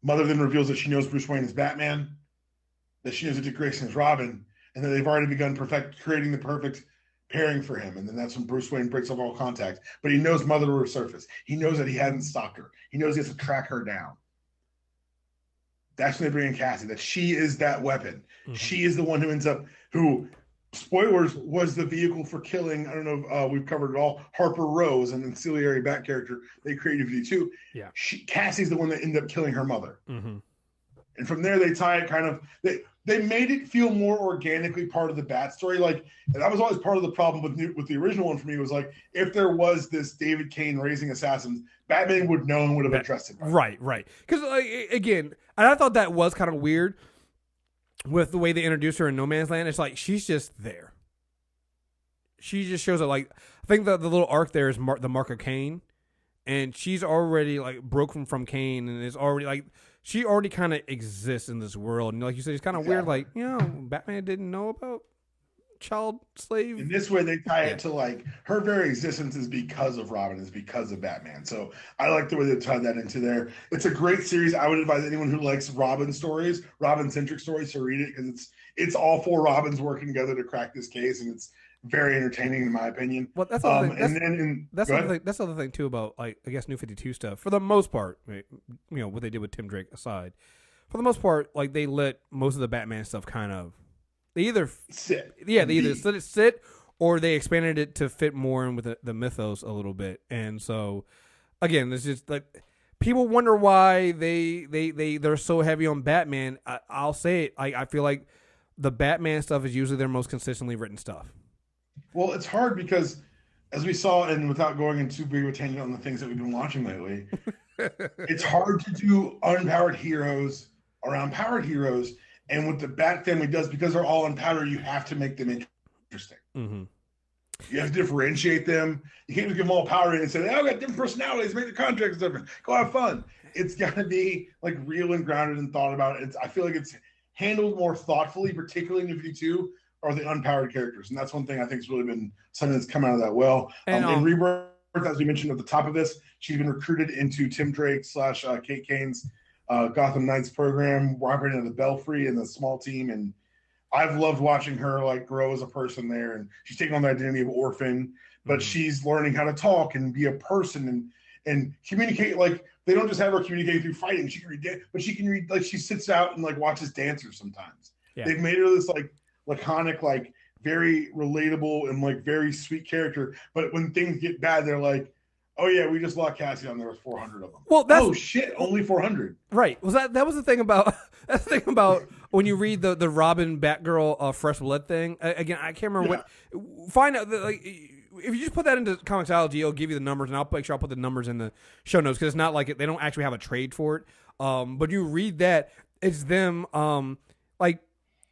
Mother then reveals that she knows Bruce Wayne is Batman, that she knows that Dick Grayson is Robin, and that they've already begun creating the perfect pairing for him. And then that's when Bruce Wayne breaks off all contact. But he knows Mother will resurface. He knows that he hasn't stalked her. He knows he has to track her down. That's when they bring in Cassie, that she is that weapon. Mm-hmm. She is the one who spoilers, was the vehicle for killing, I don't know, we've covered it all, Harper Rose, an ancillary Bat character they created for you. Yeah. Cassie's the one that ended up killing her mother. Mm-hmm. And from there, they tie it kind of, they made it feel more organically part of the Bat story. And that was always part of the problem with the original one for me, was if there was this David Kane raising assassins, Batman would know and would have addressed it. Right. Because, again, and I thought that was kind of weird. With the way they introduce her in No Man's Land, it's she's just there. She just shows up. I think the little arc there is the mark of Kane, and she's already broken from Kane, and is already she already kind of exists in this world. And like you said, it's kind of weird. Batman didn't know about child slave. In this way, they tie it to her very existence is because of Robin, is because of Batman. So I like the way they tied that into there. It's a great series. I would advise anyone who likes Robin stories, Robin-centric stories, to read it, because it's all four Robins working together to crack this case, and it's very entertaining in my opinion. Well, that's the thing. That's the other thing too about I guess New 52 stuff. For the most part, what they did with Tim Drake aside, for the most part, they let most of the Batman stuff kind of. They either sit. Yeah, they either let it sit, or they expanded it to fit more in with the mythos a little bit. And so, again, it's just people wonder why they're so heavy on Batman. I'll say it. I feel like the Batman stuff is usually their most consistently written stuff. Well, it's hard because, as we saw, and without going into big of a tangent on the things that we've been watching lately, it's hard to do unpowered heroes around powered heroes. And what the Bat family does, because they're all unpowered, you have to make them interesting. Mm-hmm. You have to differentiate them. You can't just give them all power and say, I've got different personalities, make the contracts different. Go have fun. It's got to be real and grounded and thought about. I feel like it's handled more thoughtfully, particularly in New 52, are the unpowered characters. And that's one thing I think has really been something that's come out of that well. In Rebirth, as we mentioned at the top of this, she's been recruited into Tim Drake / Kate Kane's Gotham Knights program. We're operating at the Belfry and the small team, and I've loved watching her like grow as a person there, and she's taking on the identity of Orphan, but she's learning how to talk and be a person and communicate. Like they don't just have her communicate through fighting; she can read, but she can read. Like she sits out and like watches dancers sometimes. Yeah. They've made her this like laconic, like very relatable and like very sweet character. But when things get bad, they're like, "Oh yeah, we just locked Cassie on. There was 400 of them." Well, oh shit, only 400. Right. Was that was the thing about that's the thing about when you read the Robin Batgirl Fresh Blood thing. Again, I can't remember what. Find out that like if you just put that into Comixology, it'll give you the numbers, and I'll make sure I'll put the numbers in the show notes because it's not like they don't actually have a trade for it. But you read that it's them. Like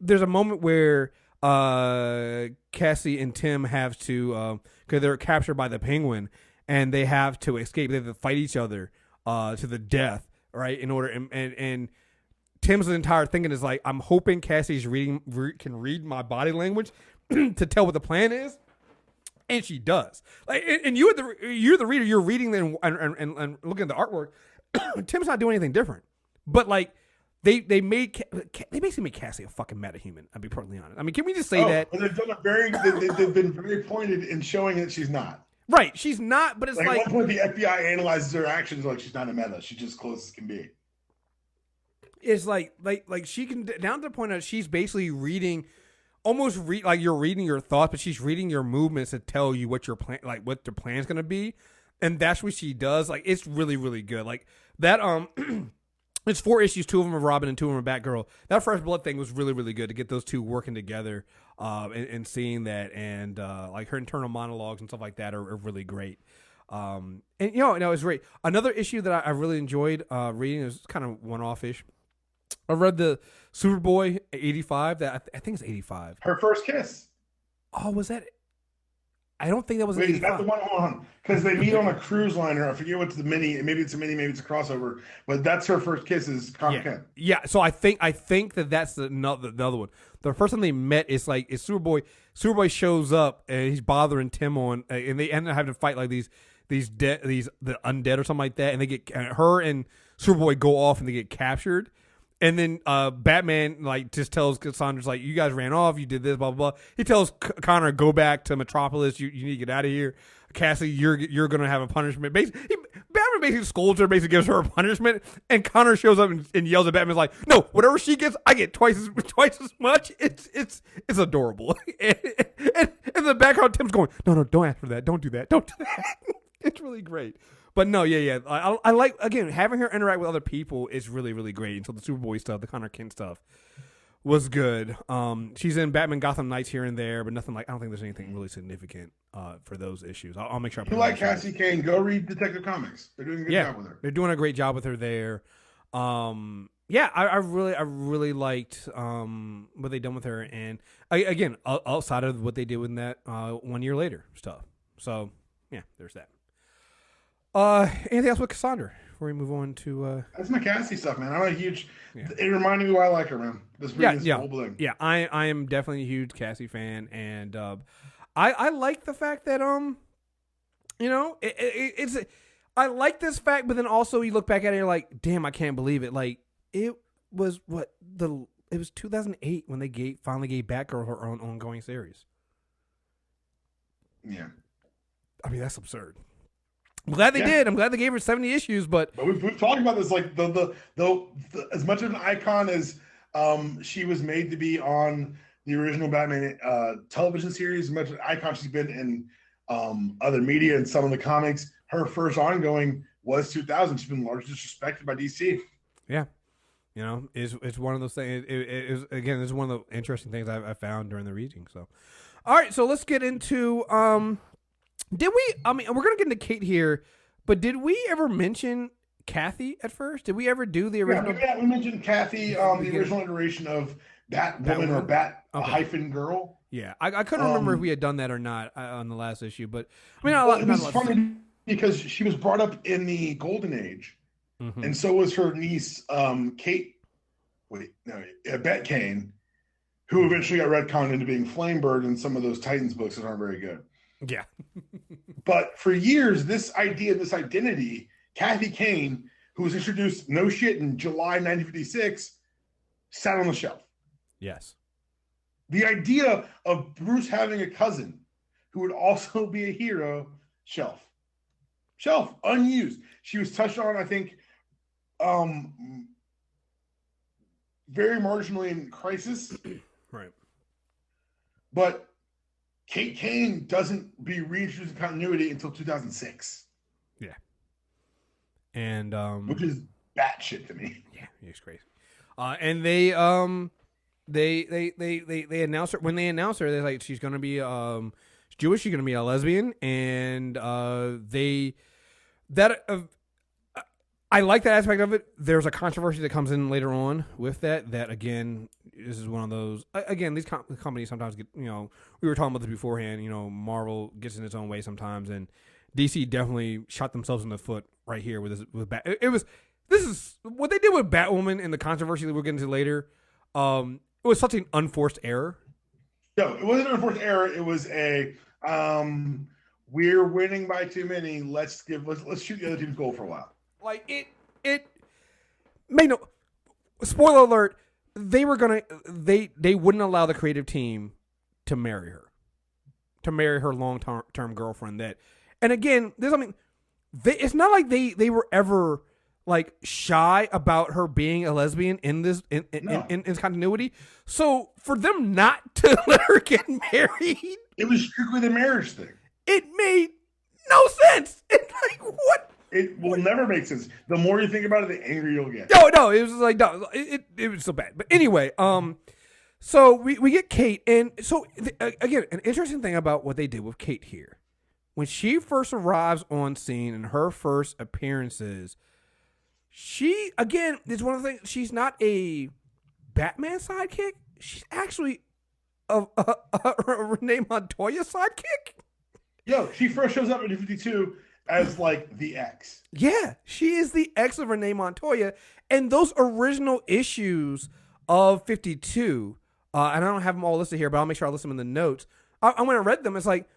there's a moment where Cassie and Tim have to because they're captured by the Penguin and they have to escape. They have to fight each other to the death, right? In order and Tim's entire thinking is like, I'm hoping Cassie's can read my body language to tell what the plan is. And she does. Like, and you're the reader. You're reading and looking at the artwork. Tim's not doing anything different. But like, they basically made Cassie a fucking metahuman. I'll be perfectly honest. I mean, can we just say that? And they've been very pointed in showing that she's not. Right, she's not. But it's like at one point the FBI analyzes her actions like she's not a meta. She's just close as can be. It's like she can down to the point that she's basically reading. Almost like you're reading your thoughts, but she's reading your movements to tell you what your plan, like what the plan's gonna be, and that's what she does. Like it's really, really good. Like that. It's 4 issues, 2 of them are Robin and 2 of them are Batgirl. That Fresh Blood thing was really, really good to get those two working together, and seeing that, and like her internal monologues and stuff like that are really great. And it was great. Another issue that I really enjoyed reading is kind of one-off ish. I read the Superboy 85. That I think it's 85. Her first kiss. Oh, was that? I don't think that was. Wait, 85. Is that the one? Hold on, because they meet on a cruise liner. I forget what's the mini. Maybe it's a mini. Maybe it's a crossover. But that's her first kiss. Is Kane. Yeah. So I think that's the other one. The first time they met is like Superboy. Superboy shows up and he's bothering Tim on, and they end up having to fight like the undead or something like that, and they get her and Superboy go off and they get captured. And then Batman like just tells Cassandra's like, you guys ran off, you did this, blah blah blah. He tells Connor, go back to Metropolis. You need to get out of here. Cassie, you're gonna have a punishment. Batman basically scolds her, basically gives her a punishment, and Connor shows up and yells at Batman like, no, whatever she gets, I get twice as much. It's adorable. and in the background, Tim's going, no, don't ask for that, don't do that. It's really great. But no, yeah. I like, again, having her interact with other people is really, really great. And so the Superboy stuff, the Connor Kent stuff was good. She's in Batman Gotham Knights here and there, but nothing like, I don't think there's anything really significant for those issues. I'll make sure. You like Cassie Cain, go read Detective Comics. They're doing a good job with her. They're doing a great job with her there. I really liked what they done with her. And again, outside of what they did with that 1 year later stuff. So yeah, there's that. Anything else with Cassandra before we move on to that's my Cassie stuff, man. I'm a huge it reminded me why I like her, man. This whole thing. Yeah, I am definitely a huge Cassie fan, and I like the fact that it's I like this fact, but then also you look back at it and you're like, damn, I can't believe it. Like it was it was 2008 when they finally gave Batgirl her own ongoing series. Yeah. I mean, that's absurd. I'm glad they did. I'm glad they gave her 70 issues, but we've talked about this. Like the as much of an icon as she was made to be on the original Batman television series, as much of an icon she's been in other media and some of the comics. Her first ongoing was 2000. She's been largely disrespected by DC. Yeah, it's one of those things. It's one of the interesting things I found during the reading. So, all right, so let's get into. Did we? I mean, we're gonna get into Kate here, but did we ever mention Kathy at first? Did we ever do the original? Yeah, we mentioned Kathy, the original iteration of Batwoman or Bat Girl. Yeah, I couldn't remember if we had done that or not on the last issue, but I mean, it was funny because she was brought up in the Golden Age, and so was her niece, Kate. Bat Kane, who eventually got retconned into being Flamebird in some of those Titans books that aren't very good. Yeah. But for years, this identity, Kathy Kane, who was introduced in July 1956, sat on the shelf. Yes. The idea of Bruce having a cousin who would also be a hero, shelf, unused. She was touched on, I think, very marginally in Crisis, right? But Kane doesn't be reintroduced in continuity until 2006. Yeah, and which is batshit to me. Yeah, it's crazy. And they announced her when they announced her. They're like, she's gonna be Jewish. She's gonna be a lesbian, and I like that aspect of it. There's a controversy that comes in later on with that. That again, this is one of those. Again, these companies sometimes get. We were talking about this beforehand. Marvel gets in its own way sometimes, and DC definitely shot themselves in the foot right here with this. This is what they did with Batwoman and the controversy that we'll get into later. It was such an unforced error. No, it wasn't an unforced error. It was a we're winning by too many. Let's shoot the other team's goal for a while. Like it made no spoiler alert. They wouldn't allow the creative team to marry her long term girlfriend. And again, it's not like they were ever like shy about her being a lesbian in this in continuity. So for them not to let her get married, it was strictly the marriage thing. It made no sense. It's like what. It will never make sense. The more you think about it, the angrier you'll get. No, it was like no, it was so bad. But anyway, so we get Kate, and so again, an interesting thing about what they did with Kate here, when she first arrives on scene in her first appearances, she again is one of the things. She's not a Batman sidekick. She's actually a Renee Montoya sidekick. Yo, she first shows up in 52 as like the ex. Yeah, she is the ex of Renee Montoya, and those original issues of 52. And I don't have them all listed here, but I'll make sure I list them in the notes. I when I read them, it's like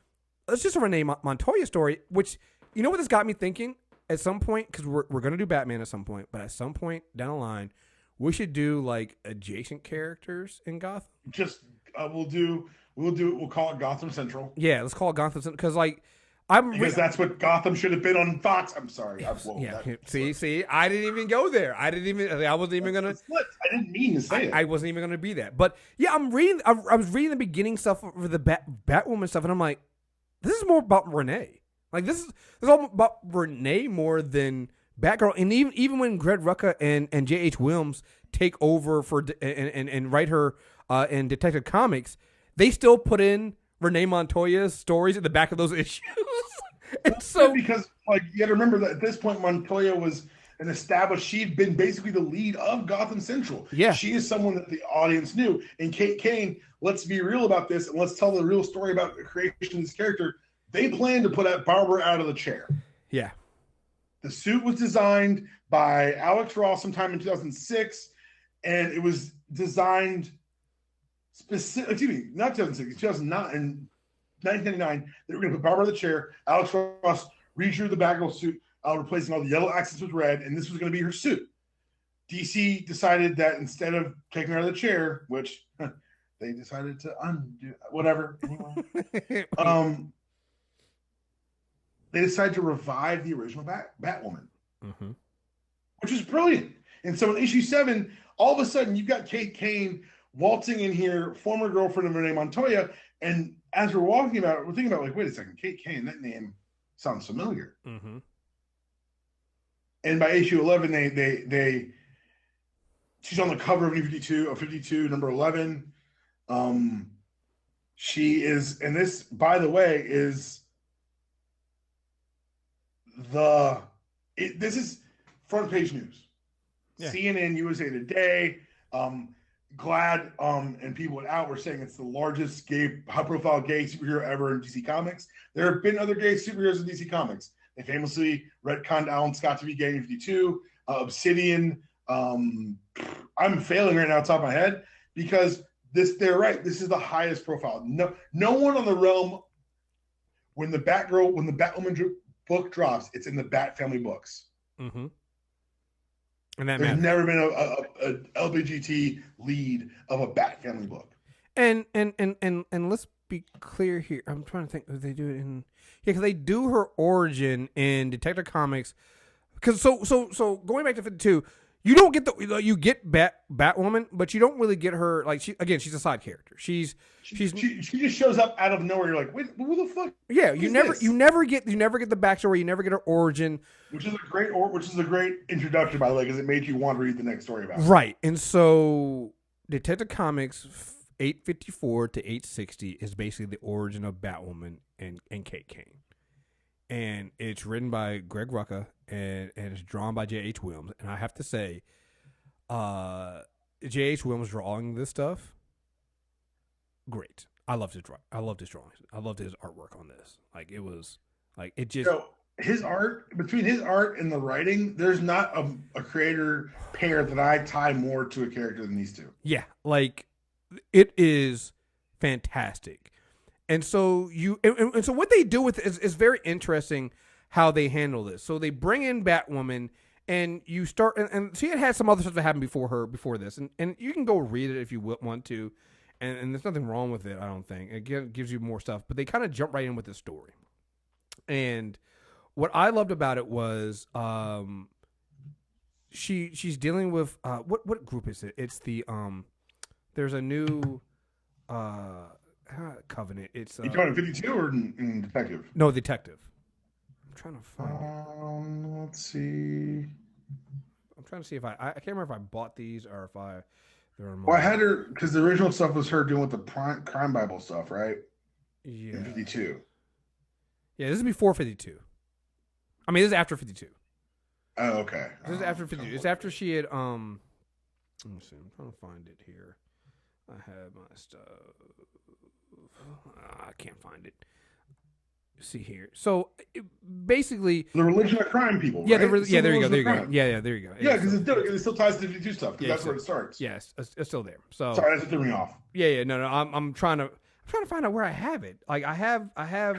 it's just a Renee Montoya story. Which what this got me thinking at some point, because we're gonna do Batman at some point, but at some point down the line, we should do like adjacent characters in Gotham. Just we'll call it Gotham Central. Yeah, let's call it Gotham Central because because that's what Gotham should have been on Fox. I'm sorry. See, I didn't even go there. I wasn't even gonna. I didn't mean to say it. I wasn't even gonna be that. But yeah, I'm reading. I was reading the beginning stuff for the Batwoman stuff, and I'm like, this is more about Renee. Like this is all about Renee more than Batgirl. And even when Greg Rucka and J.H. Williams take over and write her in Detective Comics, they still put in Renee Montoya's stories at the back of those issues. And so because you got to remember that at this point Montoya was an established, she'd been basically the lead of Gotham Central. Yeah. She is someone that the audience knew. And Kate Kane, let's be real about this and let's tell the real story about the creation of this character. They planned to put Barbara out of the chair. Yeah. The suit was designed by Alex Ross sometime in 2006, and it was designed not 2006, 2009, in 1999, they were going to put Barbara in the chair. Alex Ross redrew the Batgirl suit, replacing all the yellow accents with red, and this was going to be her suit. DC decided that instead of taking her out of the chair, which they decided to undo, whatever. Anyway, they decided to revive the original Batwoman, which is brilliant. And so in issue 7, all of a sudden you've got Kate Kane waltzing in here, former girlfriend of Renee Montoya, and as we're walking about it, we're thinking about wait a second, Kate Kane, that name sounds familiar. Mm-hmm. And by issue 11, she's on the cover of 52, number 11. She is, and this, by the way, is this is front page news. Yeah. CNN, USA Today. Glad and people at Out were saying it's the largest high-profile gay superhero ever in DC Comics. There have been other gay superheroes in DC Comics. They famously retconned Alan Scott to be gay in 52. Obsidian. I'm failing right now off the top of my head because they're right. This is the highest profile. No one on the realm. When the Batwoman book drops, it's in the Bat Family books. Mm-hmm. And there's never been a LGBT lead of a Bat Family book. And let's be clear here. I'm trying to think if they do it in because they do her origin in Detective Comics. Because so going back to 52, you don't get you get Batwoman, but you don't really get her like she's a side character. She just shows up out of nowhere. You're like, wait, who the fuck? Yeah, you never get the backstory. You never get her origin, which is a great introduction by the way, because it made you want to read the next story about it. Right. And so Detective Comics 854 to 860 is basically the origin of Batwoman and Kane. And it's written by Greg Rucka and it's drawn by J.H. Williams. And I have to say, J.H. Williams drawing this stuff, great. I loved his drawing. I loved his drawings. I loved his artwork on this. Like it was like it just. So his art, between his art and the writing, there's not a creator pair that I tie more to a character than these two. Yeah, like it is fantastic. And so and so what they do with it is very interesting how they handle this. So they bring in Batwoman and you start and she had some other stuff that happened before this. And you can go read it if you want to. And there's nothing wrong with it, I don't think. It gives you more stuff. But they kind of jump right in with the story. And what I loved about it was she's dealing with what group is it? It's the there's a new Covenant. It's you talking 52 or in Detective? No, Detective. I'm trying to find. Let's see. I'm trying to see if I can't remember if I bought these or if I. Well, I had her because the original stuff was her doing with the crime Bible stuff, right? Yeah. In 52. Yeah, this is before 52. I mean, this is after 52. Oh, okay. This is after 52. It's after she had Let me see. I'm trying to find it here. I have my stuff. I can't find it. See here. So basically, the religion of crime people. Yeah, right? Yeah, there you go. There you go. Yeah, there you go. Yeah, because it still ties to 52 stuff. Because that's where it starts. Yes, it's still there. So sorry, that threw me off. Yeah. No. I'm trying to find out where I have it. Like I have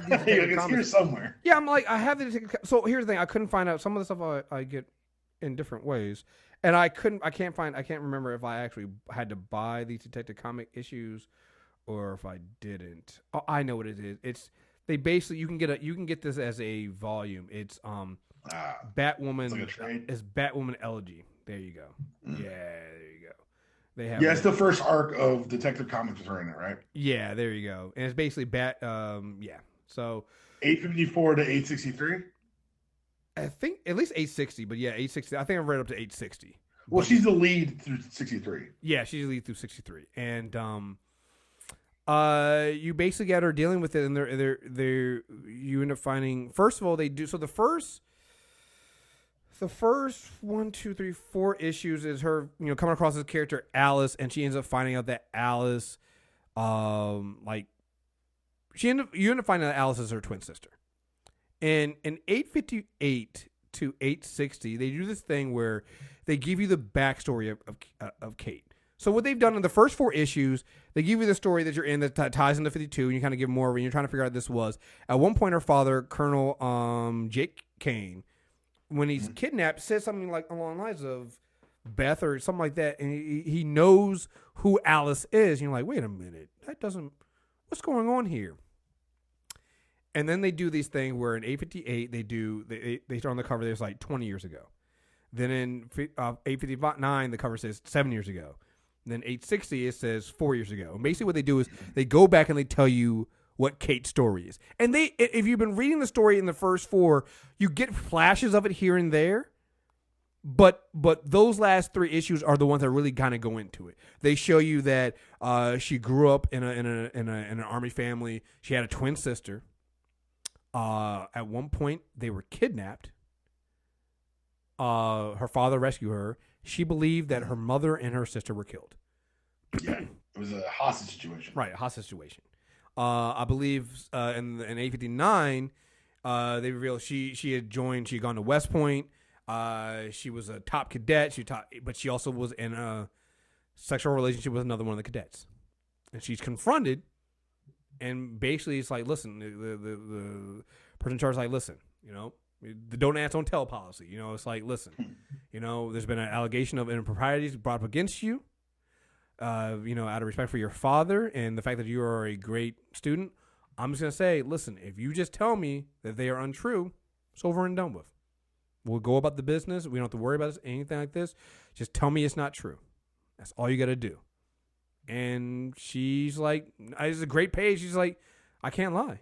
these it's here somewhere. Yeah, I'm like I have the. So here's the thing. I couldn't find out some of the stuff I get in different ways, and I can't remember if I actually had to buy these Detective Comic issues or if I didn't. Oh, I know what it is. It's they basically you can get this as a volume. It's Batwoman. It's like a trade. It's Batwoman Elegy. There you go. Yeah, there you go. They have it's the first arc of Detective Comics with her in it, right? Yeah, there you go. And it's basically So 854 to 863. I think at least 860, but yeah, 860. I think I've read up to 860. Well, she's the lead through 63. Yeah, she's the lead through 63, and you basically got her dealing with it, and you end up finding. First of all, they do so. The first 1, 2, 3, 4 issues is her, coming across this character Alice, and she ends up finding out that Alice, you end up finding out Alice is her twin sister. And in 858 to 860, they do this thing where they give you the backstory of Kate. So what they've done in the first 4 issues, they give you the story that you're in that ties into 52, and you kind of give more of it, and you're trying to figure out what this was. At one point, her father, Colonel Jake Kane, when he's kidnapped, says something like along the lines of Beth or something like that, and he knows who Alice is. And you're like, wait a minute, what's going on here? And then they do these things where in 858 they start on the cover. There's like 20 years ago. Then in 859 the cover says 7 years ago. And then 860 it says 4 years ago. And basically what they do is they go back and they tell you what Kate's story is. And if you've been reading the story in the first 4, you get flashes of it here and there. But those last 3 issues are the ones that really kind of go into it. They show you that she grew up in an army family. She had a twin sister. At one point, they were kidnapped. Her father rescued her. She believed that her mother and her sister were killed. Yeah, it was a hostage situation. Right, a hostage situation. I believe in 859, they revealed she had joined. She had gone to West Point. She was a top cadet. But she also was in a sexual relationship with another one of the cadets. And she's confronted. And basically, it's like, listen, the person in charge is like, listen, the don't ask, don't tell policy. It's like, listen, there's been an allegation of improprieties brought up against you. out of respect for your father and the fact that you are a great student, I'm just going to say, listen, if you just tell me that they are untrue, it's over and done with. We'll go about the business. We don't have to worry about anything like this. Just tell me it's not true. That's all you got to do. And she's like, it's a great page. She's like, I can't lie,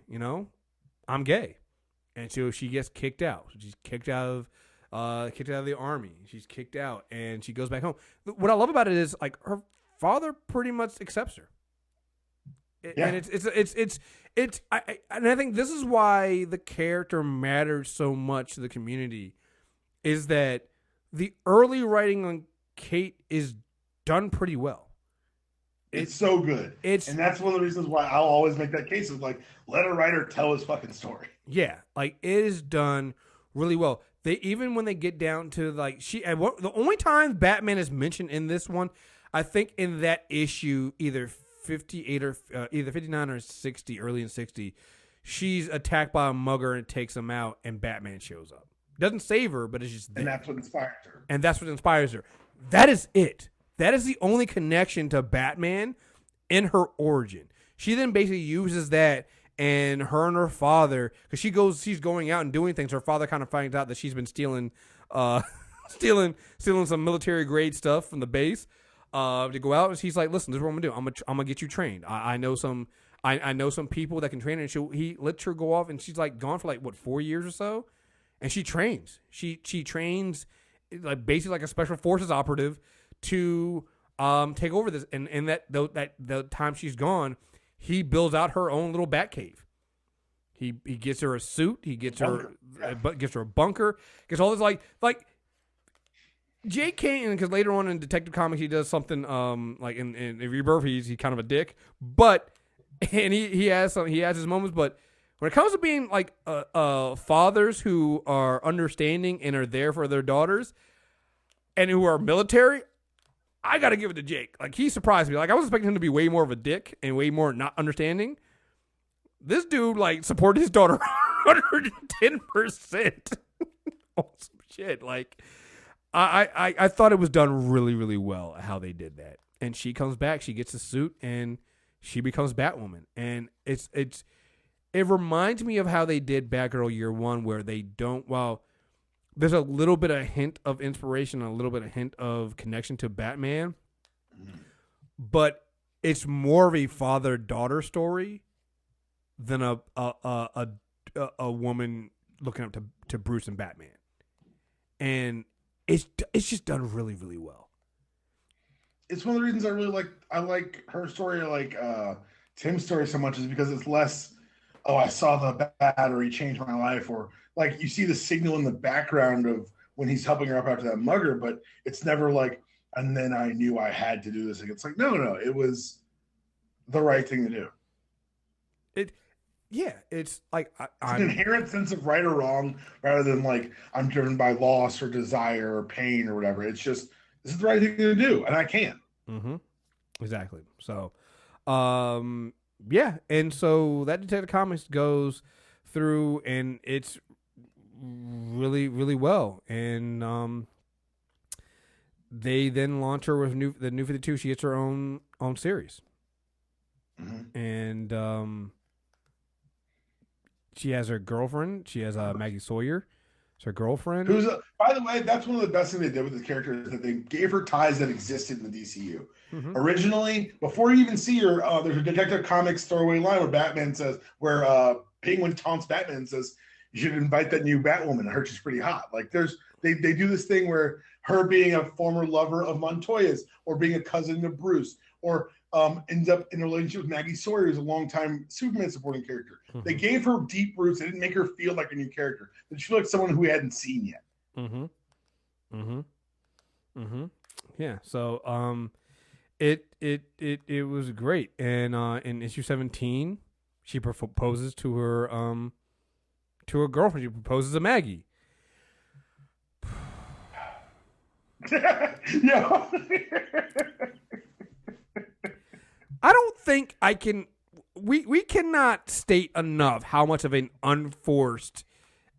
I'm gay. And so she gets kicked out. She's kicked out of the army. She's kicked out and she goes back home. What I love about it is like her father pretty much accepts her. Yeah. And I think this is why the character matters so much to the community, is that the early writing on Kate is done pretty well. It's so good. And that's one of the reasons why I'll always make that case of like, let a writer tell his fucking story. Yeah. Like it is done really well. Even when they get down to like the only time Batman is mentioned in this one, I think in that issue, either 58 or either 59 or 60, early in 60, she's attacked by a mugger and takes him out, and Batman shows up. Doesn't save her, but it's just there. And that's what inspires her. That is it. That is the only connection to Batman in her origin. She then basically uses that, and her father, because she's going out and doing things. Her father kind of finds out that she's been stealing some military grade stuff from the base to go out. And she's like, "Listen, this is what I'm gonna do. I'm gonna get you trained. I know some people that can train her." And he lets her go off, and she's like gone for like 4 years or so, and she trains. She trains like basically like a special forces operative to take over this. And that the time she's gone, he builds out her own little bat cave. He gets her a suit. He gets her a bunker. Gets all this like Jake Kane, because later on in Detective Comics he does something like in Rebirth he's kind of a dick, but and he has his moments. But when it comes to being like fathers who are understanding and are there for their daughters and who are military, I got to give it to Jake. Like, he surprised me. Like, I was expecting him to be way more of a dick and way more not understanding. This dude, like, supported his daughter 110%. Awesome shit. Like, I thought it was done really, really well how they did that. And she comes back, she gets a suit, and she becomes Batwoman. And it reminds me of how they did Batgirl Year One, where they don't, there's a little bit of hint of inspiration, a little bit of hint of connection to Batman, but it's more of a father-daughter story than a woman looking up to Bruce and Batman, and it's just done really, really well. It's one of the reasons I like her story, like Tim's story so much, is because it's less, I saw the battery change my life, or like you see the signal in the background of when he's helping her up after that mugger, but it's never like, and then I knew I had to do this. It's like, no, it was the right thing to do. It's like it's an inherent sense of right or wrong, rather than like I'm driven by loss or desire or pain or whatever. It's just, this is the right thing to do, and I can. Mm-hmm. Exactly. So, yeah, and so that Detective Comics goes through, and it's really, really well. And they then launch her with the New 52. She gets her own series, and she has her girlfriend. She has Maggie Sawyer. It's her girlfriend. Who's by the way, that's one of the best things they did with the character, is that they gave her ties that existed in the DCU. Mm-hmm. Originally, before you even see her, there's a Detective Comics throwaway line where Penguin taunts Batman and says, "You should invite that new Batwoman. I heard she's pretty hot." Like they do this thing where her being a former lover of Montoya's, or being a cousin of Bruce, or ends up in a relationship with Maggie Sawyer, who's a longtime Superman supporting character. Mm-hmm. They gave her deep roots. They didn't make her feel like a new character. But she looked like someone who we hadn't seen yet. Mm-hmm. Mm-hmm. Mm-hmm. Yeah. So it was great. And in issue 17, she proposes to her girlfriend. She proposes to Maggie. No. I don't think I can. We cannot state enough how much of an unforced.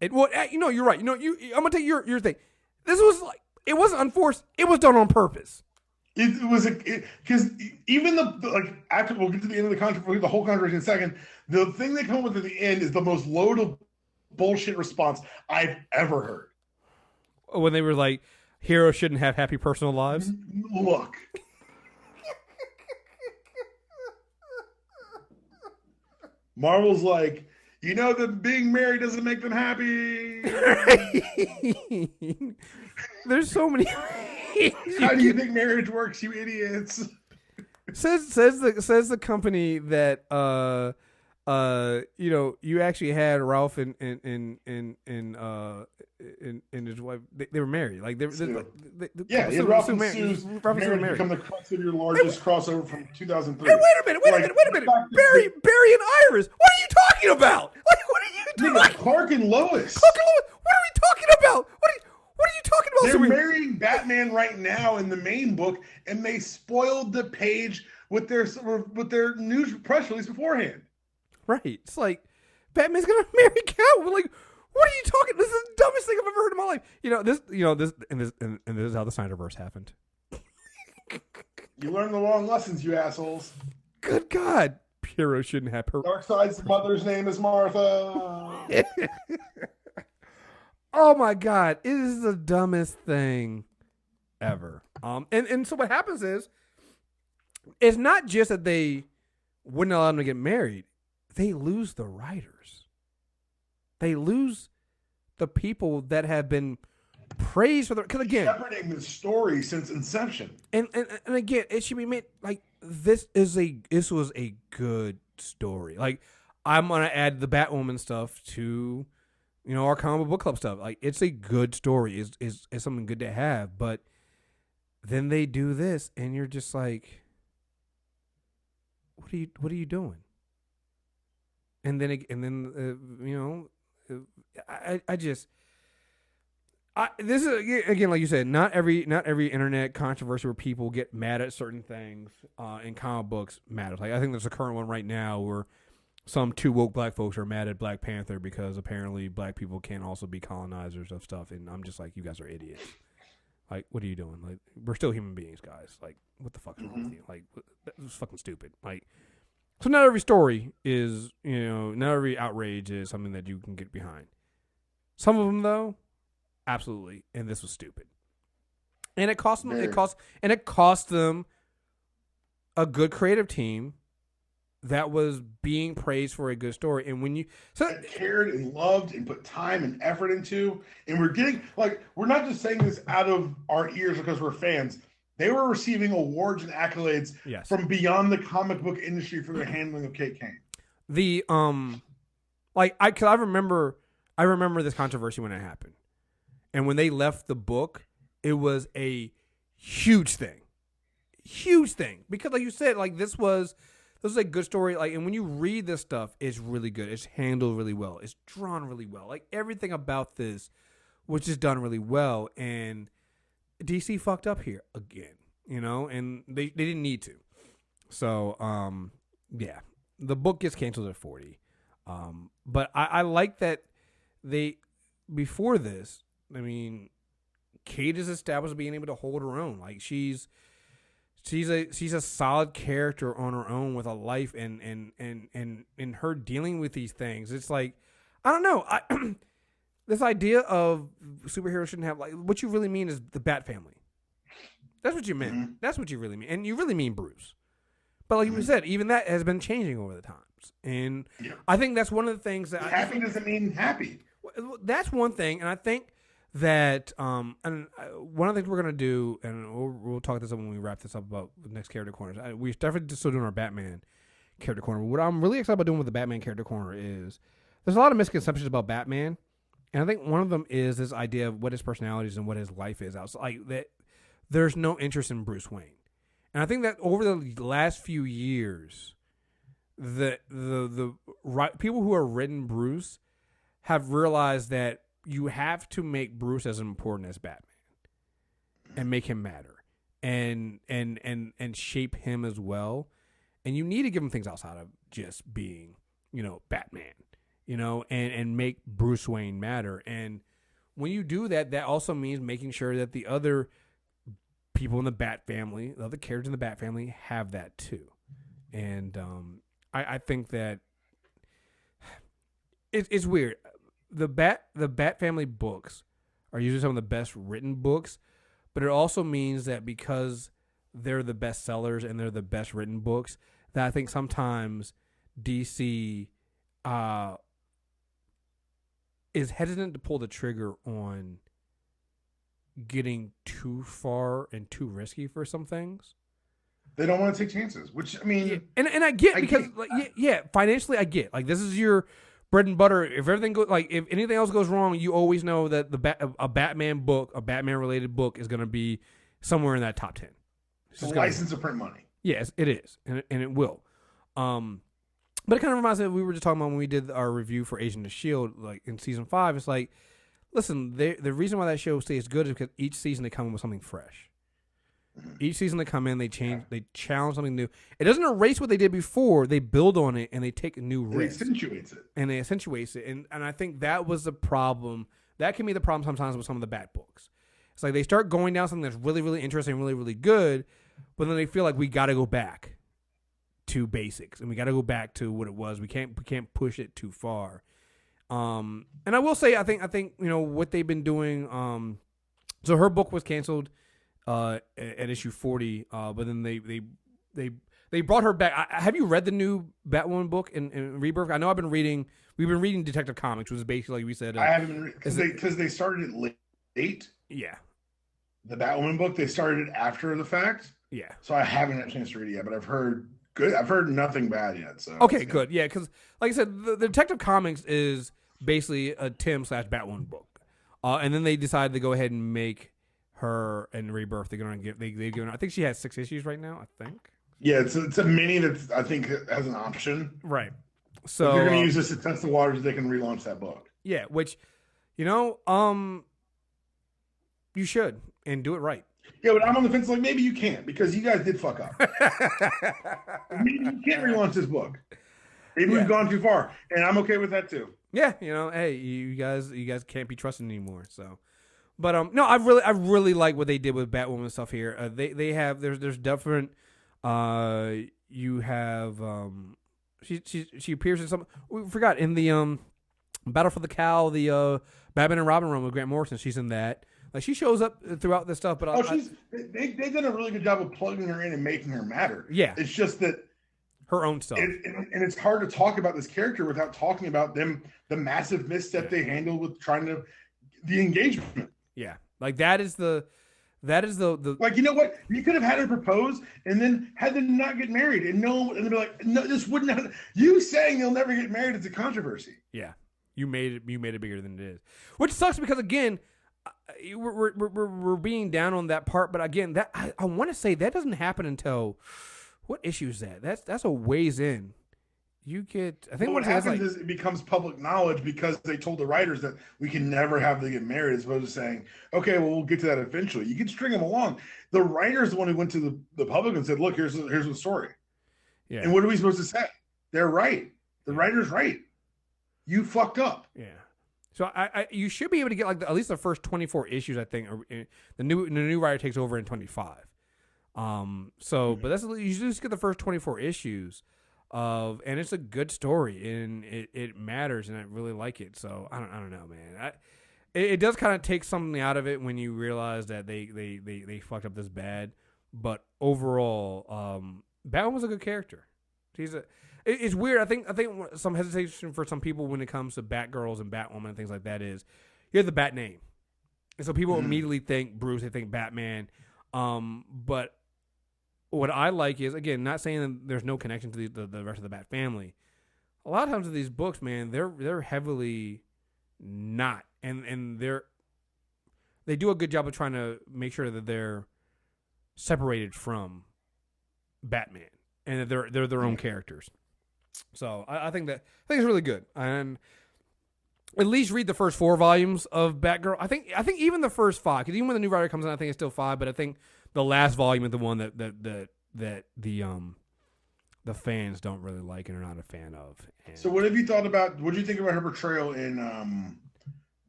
You're right. I'm gonna take your thing. This was like, it wasn't unforced. It was done on purpose. It was because even like after we'll get to the end of the controversy, the whole controversy in a second. The thing they come up with at the end is the most loaded bullshit response I've ever heard. When they were like, heroes shouldn't have happy personal lives. Look, Marvel's like, you know that being married doesn't make them happy. There's so many. How do you think marriage works, you idiots? Says the company that you actually had Ralph and his wife. They were married. Like Ralph and Sue's marriage become the crux of your largest crossover from 2003. Hey, wait a minute. Barry and Iris. What are you talking about? Like, what are you doing? Clark and Lois. What are we talking about? What are you talking about? They're marrying Batman right now in the main book, and they spoiled the page with their news press release beforehand. Right. It's like Batman's gonna marry Catwoman. Like, what are you talking? This is the dumbest thing I've ever heard in my life. This is how the Snyderverse happened. You learn the wrong lessons, you assholes. Good God. Hero shouldn't have her. Darkseid's mother's name is Martha. Oh my God. It is the dumbest thing ever. And so what happens is, it's not just that they wouldn't allow them to get married. They lose the writers. They lose the people that have been praised for their. Because again, shepherding the story since inception. And again, it should be made like this was a good story. Like, I'm gonna add the Batwoman stuff to, our comic book club stuff. Like, it's a good story. Is something good to have. But then they do this, and you're just like, what are you doing? And then this is again, like you said, not every internet controversy where people get mad at certain things in comic books matters. Like, I think there's a current one right now where some two woke black folks are mad at Black Panther because apparently black people can also be colonizers of stuff, and I'm just like, you guys are idiots. Like, what are you doing? Like, we're still human beings, guys. Like, what the fuck is wrong with you? Like, that's fucking stupid. Like, so not every story is, not every outrage is something that you can get behind. Some of them, though, absolutely. And this was stupid. And it cost them. It cost them a good creative team that was being praised for a good story. And when that cared and loved and put time and effort into, and we're not just saying this out of our ears because we're fans. They were receiving awards and accolades from beyond the comic book industry for their handling of Kate Kane. I remember this controversy when it happened, and when they left the book, it was a huge thing, because, like you said, like this was a good story. Like, and when you read this stuff, it's really good. It's handled really well. It's drawn really well. Like, everything about this was just done really well, and DC fucked up here again, and they didn't need to. So, the book gets canceled at 40. But I like that before this, I mean, Kate is established being able to hold her own. Like, she's a solid character on her own with a life, and her dealing with these things. It's like, I don't know. This idea of superheroes shouldn't have, like, what you really mean is the Bat family. That's what you meant. Mm-hmm. That's what you really mean. And you really mean Bruce. But like we said, even that has been changing over the times. And I think that's one of the things that... Happy doesn't mean happy. That's one thing. And I think that one of the things we're going to do, and we'll talk this up when we wrap this up about the next character corners. We're definitely still doing our Batman character corner. What I'm really excited about doing with the Batman character corner is there's a lot of misconceptions about Batman. And I think one of them is this idea of what his personality is and what his life is outside. Like, that there's no interest in Bruce Wayne. And I think that over the last few years, the people who have written Bruce have realized that you have to make Bruce as important as Batman and make him matter and shape him as well. And you need to give him things outside of just being, Batman. And make Bruce Wayne matter. And when you do that, that also means making sure that the other people in the Bat family, the other characters in the Bat family, have that too, and I think that it's weird. The Bat family books are usually some of the best written books, but it also means that because they're the best sellers and they're the best written books, that I think sometimes DC is hesitant to pull the trigger on getting too far and too risky for some things. They don't want to take chances, which I mean, and I get because financially I get, like, this is your bread and butter. If everything goes, like, if anything else goes wrong, you always know that a Batman book, a Batman related book, is going to be somewhere in that top 10. It's a license to print money. Yes, it is, and it will. But it kind of reminds me of, we were just talking about when we did our review for Agent of S.H.I.E.L.D., like in season 5. It's like, listen, the reason why that show stays good is because each season they come in with something fresh. Each season they come in, they change, they challenge something new. It doesn't erase what they did before. They build on it and they take a new risk. It accentuates it. And they accentuate it. And I think that was the problem. That can be the problem sometimes with some of the Bat books. It's like they start going down something that's really, really interesting, really, really good, but then they feel like we got to go back to basics and we got to go back to what it was. We can't push it too far. And I will say, I think you know what they've been doing. So her book was canceled at issue 40, but then they brought her back. Have you read the new Batwoman book in Rebirth? I know we've been reading Detective Comics, which is basically, like we said, I haven't because they started it late. Yeah, the Batwoman book, they started it after the fact. Yeah, so I haven't had a chance to read it yet, but I've heard good. I've heard nothing bad yet. So okay, good. Yeah, because like I said, the Detective Comics is basically a Tim/Batwoman book, and then they decided to go ahead and make her in Rebirth. They're gonna give they've given her, I think she has 6 issues right now. I think. Yeah, it's a mini that I think has an option. Right. So if you're gonna use this to test the waters, they can relaunch that book. Yeah, which, you know, you should and do it right. Yeah, but I'm on the fence. Like, maybe you can't because you guys did fuck up. Maybe you can't relaunch this book. Maybe we've gone too far, and I'm okay with that too. Yeah, you know, hey, you guys can't be trusted anymore. So, but no, I really like what they did with Batwoman stuff here. They have there's different. You have she appears in some. We forgot in the Battle for the Cowl, the Batman and Robin run with Grant Morrison. She's in that. Like, she shows up throughout this stuff, but they've done a really good job of plugging her in and making her matter. Yeah, it's just that her own stuff, and it's hard to talk about this character without talking about the massive misstep they handled with trying to the engagement. Yeah, like that is the like, you know what, you could have had her propose and then had them not get married, and they'd be like, no, this wouldn't have. You saying they'll never get married is a controversy. Yeah, you made it bigger than it is, which sucks because again. We're being down on that part, but again, that I want to say that doesn't happen until what issue is that? That's a ways in. You get, I think what happens is it becomes public knowledge because they told the writers that we can never have them get married, as opposed to saying, okay, well, we'll get to that eventually. You can string them along. The writer's the one who went to the public and said, look, here's the story. Yeah. And what are we supposed to say? They're right. The writer's right. You fucked up. Yeah. So you should be able to get like at least the first 24 issues. I think the new writer takes over in 25. But that's you just get the first 24 issues and it's a good story and it matters and I really like it. So I don't know, man. It does kind of take something out of it when you realize that they fucked up this bad. But overall, Batman was a good character. It's weird. I think some hesitation for some people when it comes to Batgirls and Batwoman and things like that is you have the Bat name, and so people immediately think Bruce, they think Batman. But what I like is, again, not saying that there's no connection to the rest of the Bat family. A lot of times with these books, man, they're heavily not, and they do a good job of trying to make sure that they're separated from Batman and that they're their own characters. So I think it's really good, and at least read the first 4 volumes of Batgirl. I think even the first 5, because even when the new writer comes in, I think it's still 5. But I think the last volume is the one that the fans don't really like and are not a fan of. And so what have you thought about? What do you think about her portrayal in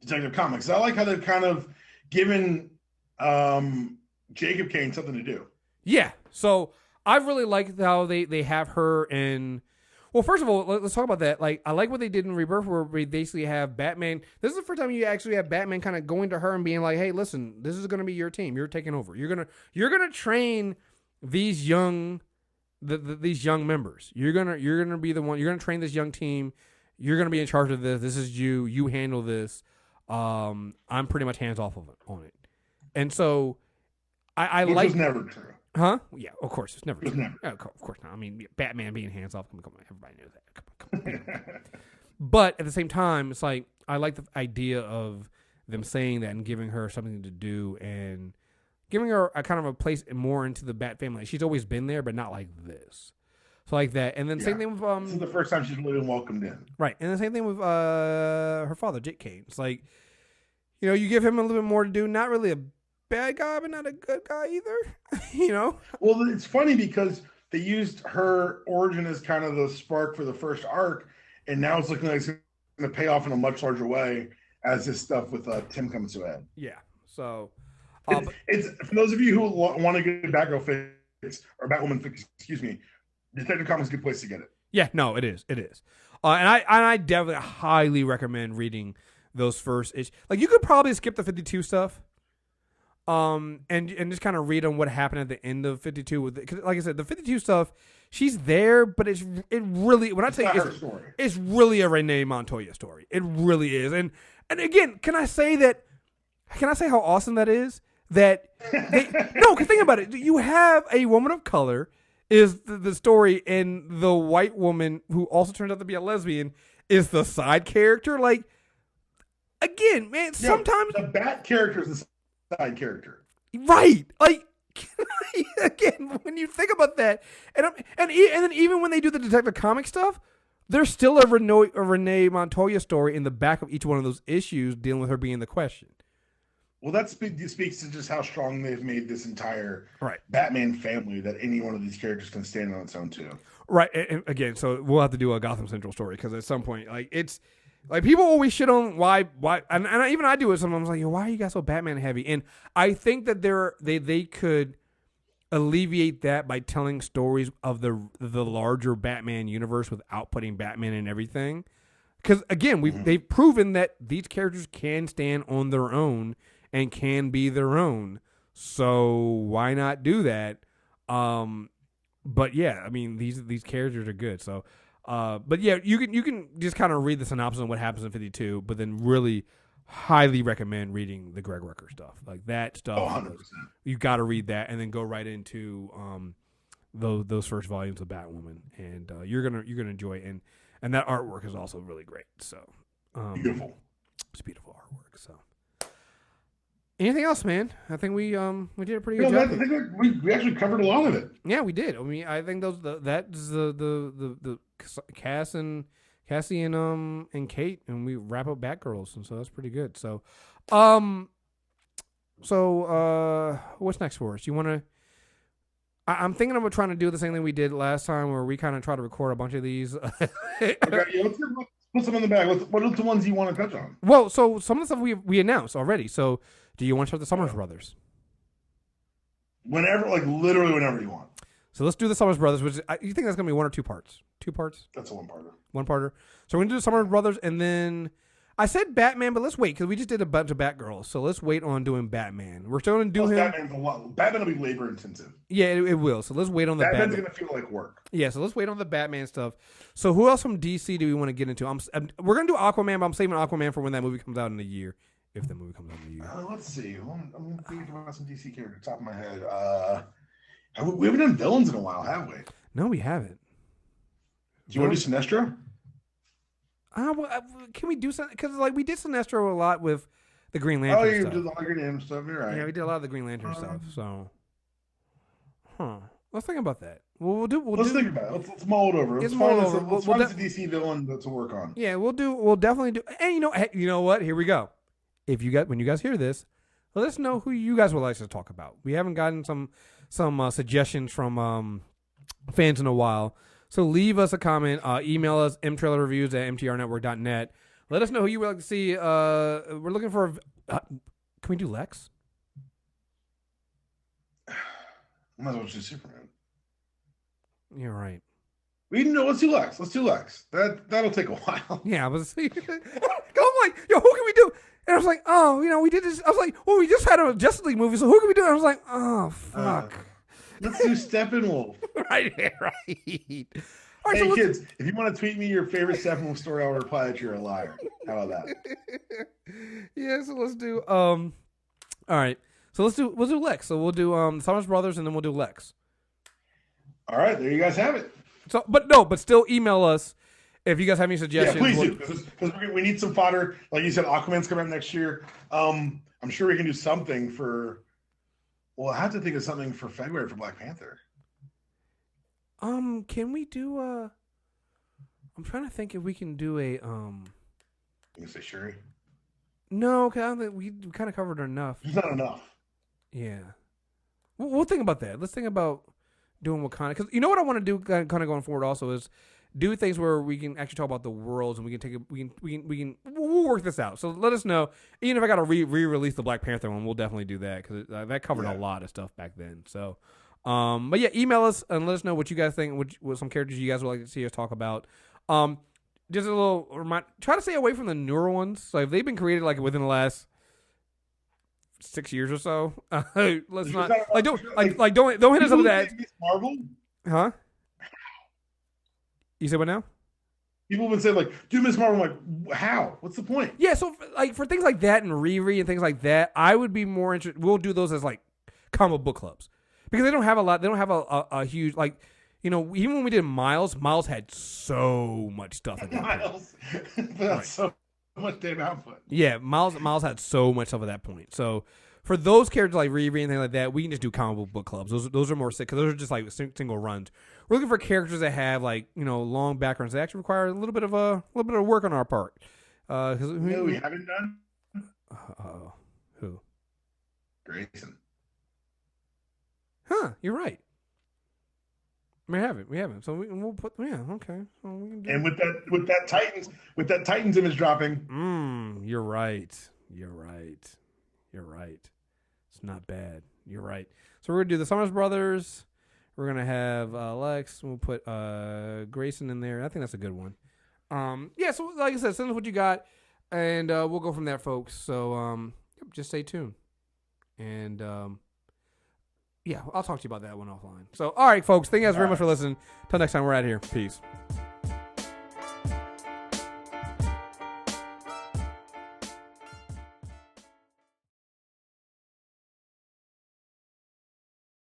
Detective Comics? I like how they've kind of given Jacob Kane something to do. Yeah. So I really like how they have her in. Well, first of all, let's talk about that. Like, I like what they did in Rebirth, where we basically have Batman. This is the first time you actually have Batman kind of going to her and being like, "Hey, listen, this is going to be your team. You're taking over. You're gonna train these young, these young members. You're gonna be the one. You're gonna train this young team. You're gonna be in charge of this. This is you. You handle this. I'm pretty much hands off of it, on it. And so, I Which like. was never true. Huh? Yeah, of course. It's never true. Never. Of course not. I mean, Batman being hands off. Come on, everybody knows that. Come on. But at the same time, it's like I like the idea of them saying that and giving her something to do and giving her a kind of a place more into the Bat family. She's always been there, but not like this. So like that, and then same thing with This is the first time she's really been welcomed in. Right, and the same thing with her father, Jake Kane. It's like, you give him a little bit more to do. Not really a bad guy, but not a good guy either. Well, it's funny because they used her origin as kind of the spark for the first arc, and now it's looking like it's going to pay off in a much larger way as this stuff with Tim comes to a head. Yeah. So, it's for those of you who want to get Batgirl fix or Batwoman fix, excuse me, Detective Comics is a good place to get it. Yeah, no, it is. It is. And I definitely highly recommend reading those first issues. Like, you could probably skip the 52 stuff. And just kind of read on what happened at the end of 52 cause like I said, the 52 stuff, she's there, but it really, when I say it's really a Renee Montoya story. It really is. And again, can I say how awesome that is? That no, cause think about it. You have a woman of color is the story, and the white woman who also turns out to be a lesbian is the side character. Like, again, man, sometimes the Bat character is the side character, right? Like, again, when you think about that, and then even when they do the Detective Comics stuff, there's still a Renee Montoya story in the back of each one of those issues dealing with her being the question. Well, that speaks to just how strong they've made this entire right Batman family, that any one of these characters can stand on its own too. Right, and again, so we'll have to do a Gotham Central story, because at some point, like, it's like people always shit on why, and even I do it sometimes. Like, why are you guys so Batman heavy? And I think that they could alleviate that by telling stories of the larger Batman universe without putting Batman in everything. Because again, they've proven that these characters can stand on their own and can be their own. So why not do that? But yeah, I mean, these characters are good. So, but yeah, you can just kind of read the synopsis on what happens in 52, but then really highly recommend reading the Greg Rucka stuff. Like, that stuff, 100%. You got to read that and then go right into those first volumes of Batwoman, and you're gonna enjoy it. And that artwork is also really great. So beautiful. It's beautiful artwork. So. Anything else, man? I think we did a pretty good job. I think we actually covered a lot of it. Yeah, we did. I mean, I think that's the Cassie and Kate, and we wrap up Batgirls, and so that's pretty good. So, what's next for us? You want to? I'm thinking of trying to do the same thing we did last time, where we kind of try to record a bunch of these. Okay, let's put some in the bag. What are the ones you want to touch on? Well, so some of the stuff we announced already. So, do you want to start the Summers Brothers? Whenever, like, literally whenever you want. So let's do the Summers Brothers. Which you think that's gonna be one or two parts? Two parts? That's a one-parter. One-parter. So we're gonna do the Summers Brothers, and then I said Batman, but let's wait, because we just did a bunch of Batgirls. So let's wait on doing Batman. We're still gonna do him. Batman will be labor intensive. Yeah, it will. So let's wait on the Batman's Batman. gonna feel like work. Yeah, so let's wait on the Batman stuff. So who else from DC do we want to get into? We're gonna do Aquaman, but I'm saving Aquaman for when that movie comes out in a year. If the movie comes out in a year. Let's see. I'm thinking about some DC characters top of my head. We haven't done villains in a while, have we? No, we haven't. Do you want to do Sinestro? Can we do something? Because like we did Sinestro a lot with the Green Lantern. Oh, you stuff. did the Hunger Games stuff. You're right. Yeah, we did a lot of the Green Lantern stuff. So, let's think about that. Let's think about it. Let's mull it over. Let's find a DC villain to work on. Yeah, we'll definitely do. And you know what? Here we go. When you guys hear this, let us know who you guys would like to talk about. We haven't gotten some suggestions from fans in a while. So leave us a comment. Email us mtrailerreviews@mtrnetwork.net. Let us know who you would like to see. We're looking for. Can we do Lex? Might as well just do Superman. You're right. Let's do Lex. Let's do Lex. That'll take a while. Yeah, I was I'm like, yo, who can we do? And I was like, oh, we did this. I was like, well, we just had a Justice League movie, so who can we do? And I was like, oh, fuck. Let's do Steppenwolf. Right. All right, Hey, so kids, if you want to tweet me your favorite Steppenwolf story, I'll reply that you're a liar. How about that? Yeah, so let's do all right. So we'll do Lex. So we'll do Thomas Brothers, and then we'll do Lex. All right, there you guys have it. So, but still email us if you guys have any suggestions. Yeah, please do, because we need some fodder. Like you said, Aquaman's coming up next year. I'm sure we can do something for. Well, I have to think of something for February for Black Panther. Can we do I'm trying to think if we can do a You can say Shuri. No, because I don't think we kind of covered enough. It's not enough. Yeah, we'll think about that. Let's think about doing Wakanda, because you know what I want to do kind of going forward also is do things where we can actually talk about the worlds, and we can we'll work this out. So let us know. Even if I got to re-release the Black Panther one, we'll definitely do that, because that covered a lot of stuff back then. So, but yeah, email us and let us know what you guys think. What some characters you guys would like to see us talk about. Just a little remind. Try to stay away from the newer ones. So if they've been created like within the last 6 years or so, let's not don't hit us up with that. Marvel, huh? You said what now? People have been saying, like, do Miss Marvel. I'm like, how? What's the point? Yeah, so like for things like that and Riri and things like that, I would be more interested. We'll do those as like comic book clubs, because they don't have a lot. They don't have a huge, like, even when we did Miles had so much stuff at that Miles, that's so much damn output. Yeah, Miles had so much stuff at that point. So for those characters like Riri and things like that, we can just do comic book clubs. Those are more sick, because those are just like single runs. We're looking for characters that have like long backgrounds that actually require a little bit of work on our part. We haven't done. Who? Grayson. Huh? You're right. We haven't. So we'll put. Yeah. Okay. So we can do. And with that Titans image dropping. You're right. It's not bad. You're right. So we're gonna do the Summers Brothers. We're gonna have Lex. We'll put Grayson in there. I think that's a good one. Yeah. So like I said, send us what you got, and we'll go from there, folks. So just stay tuned, and yeah, I'll talk to you about that one offline. So all right, folks. Thank you guys very much for listening. Till next time, we're out of here. Peace.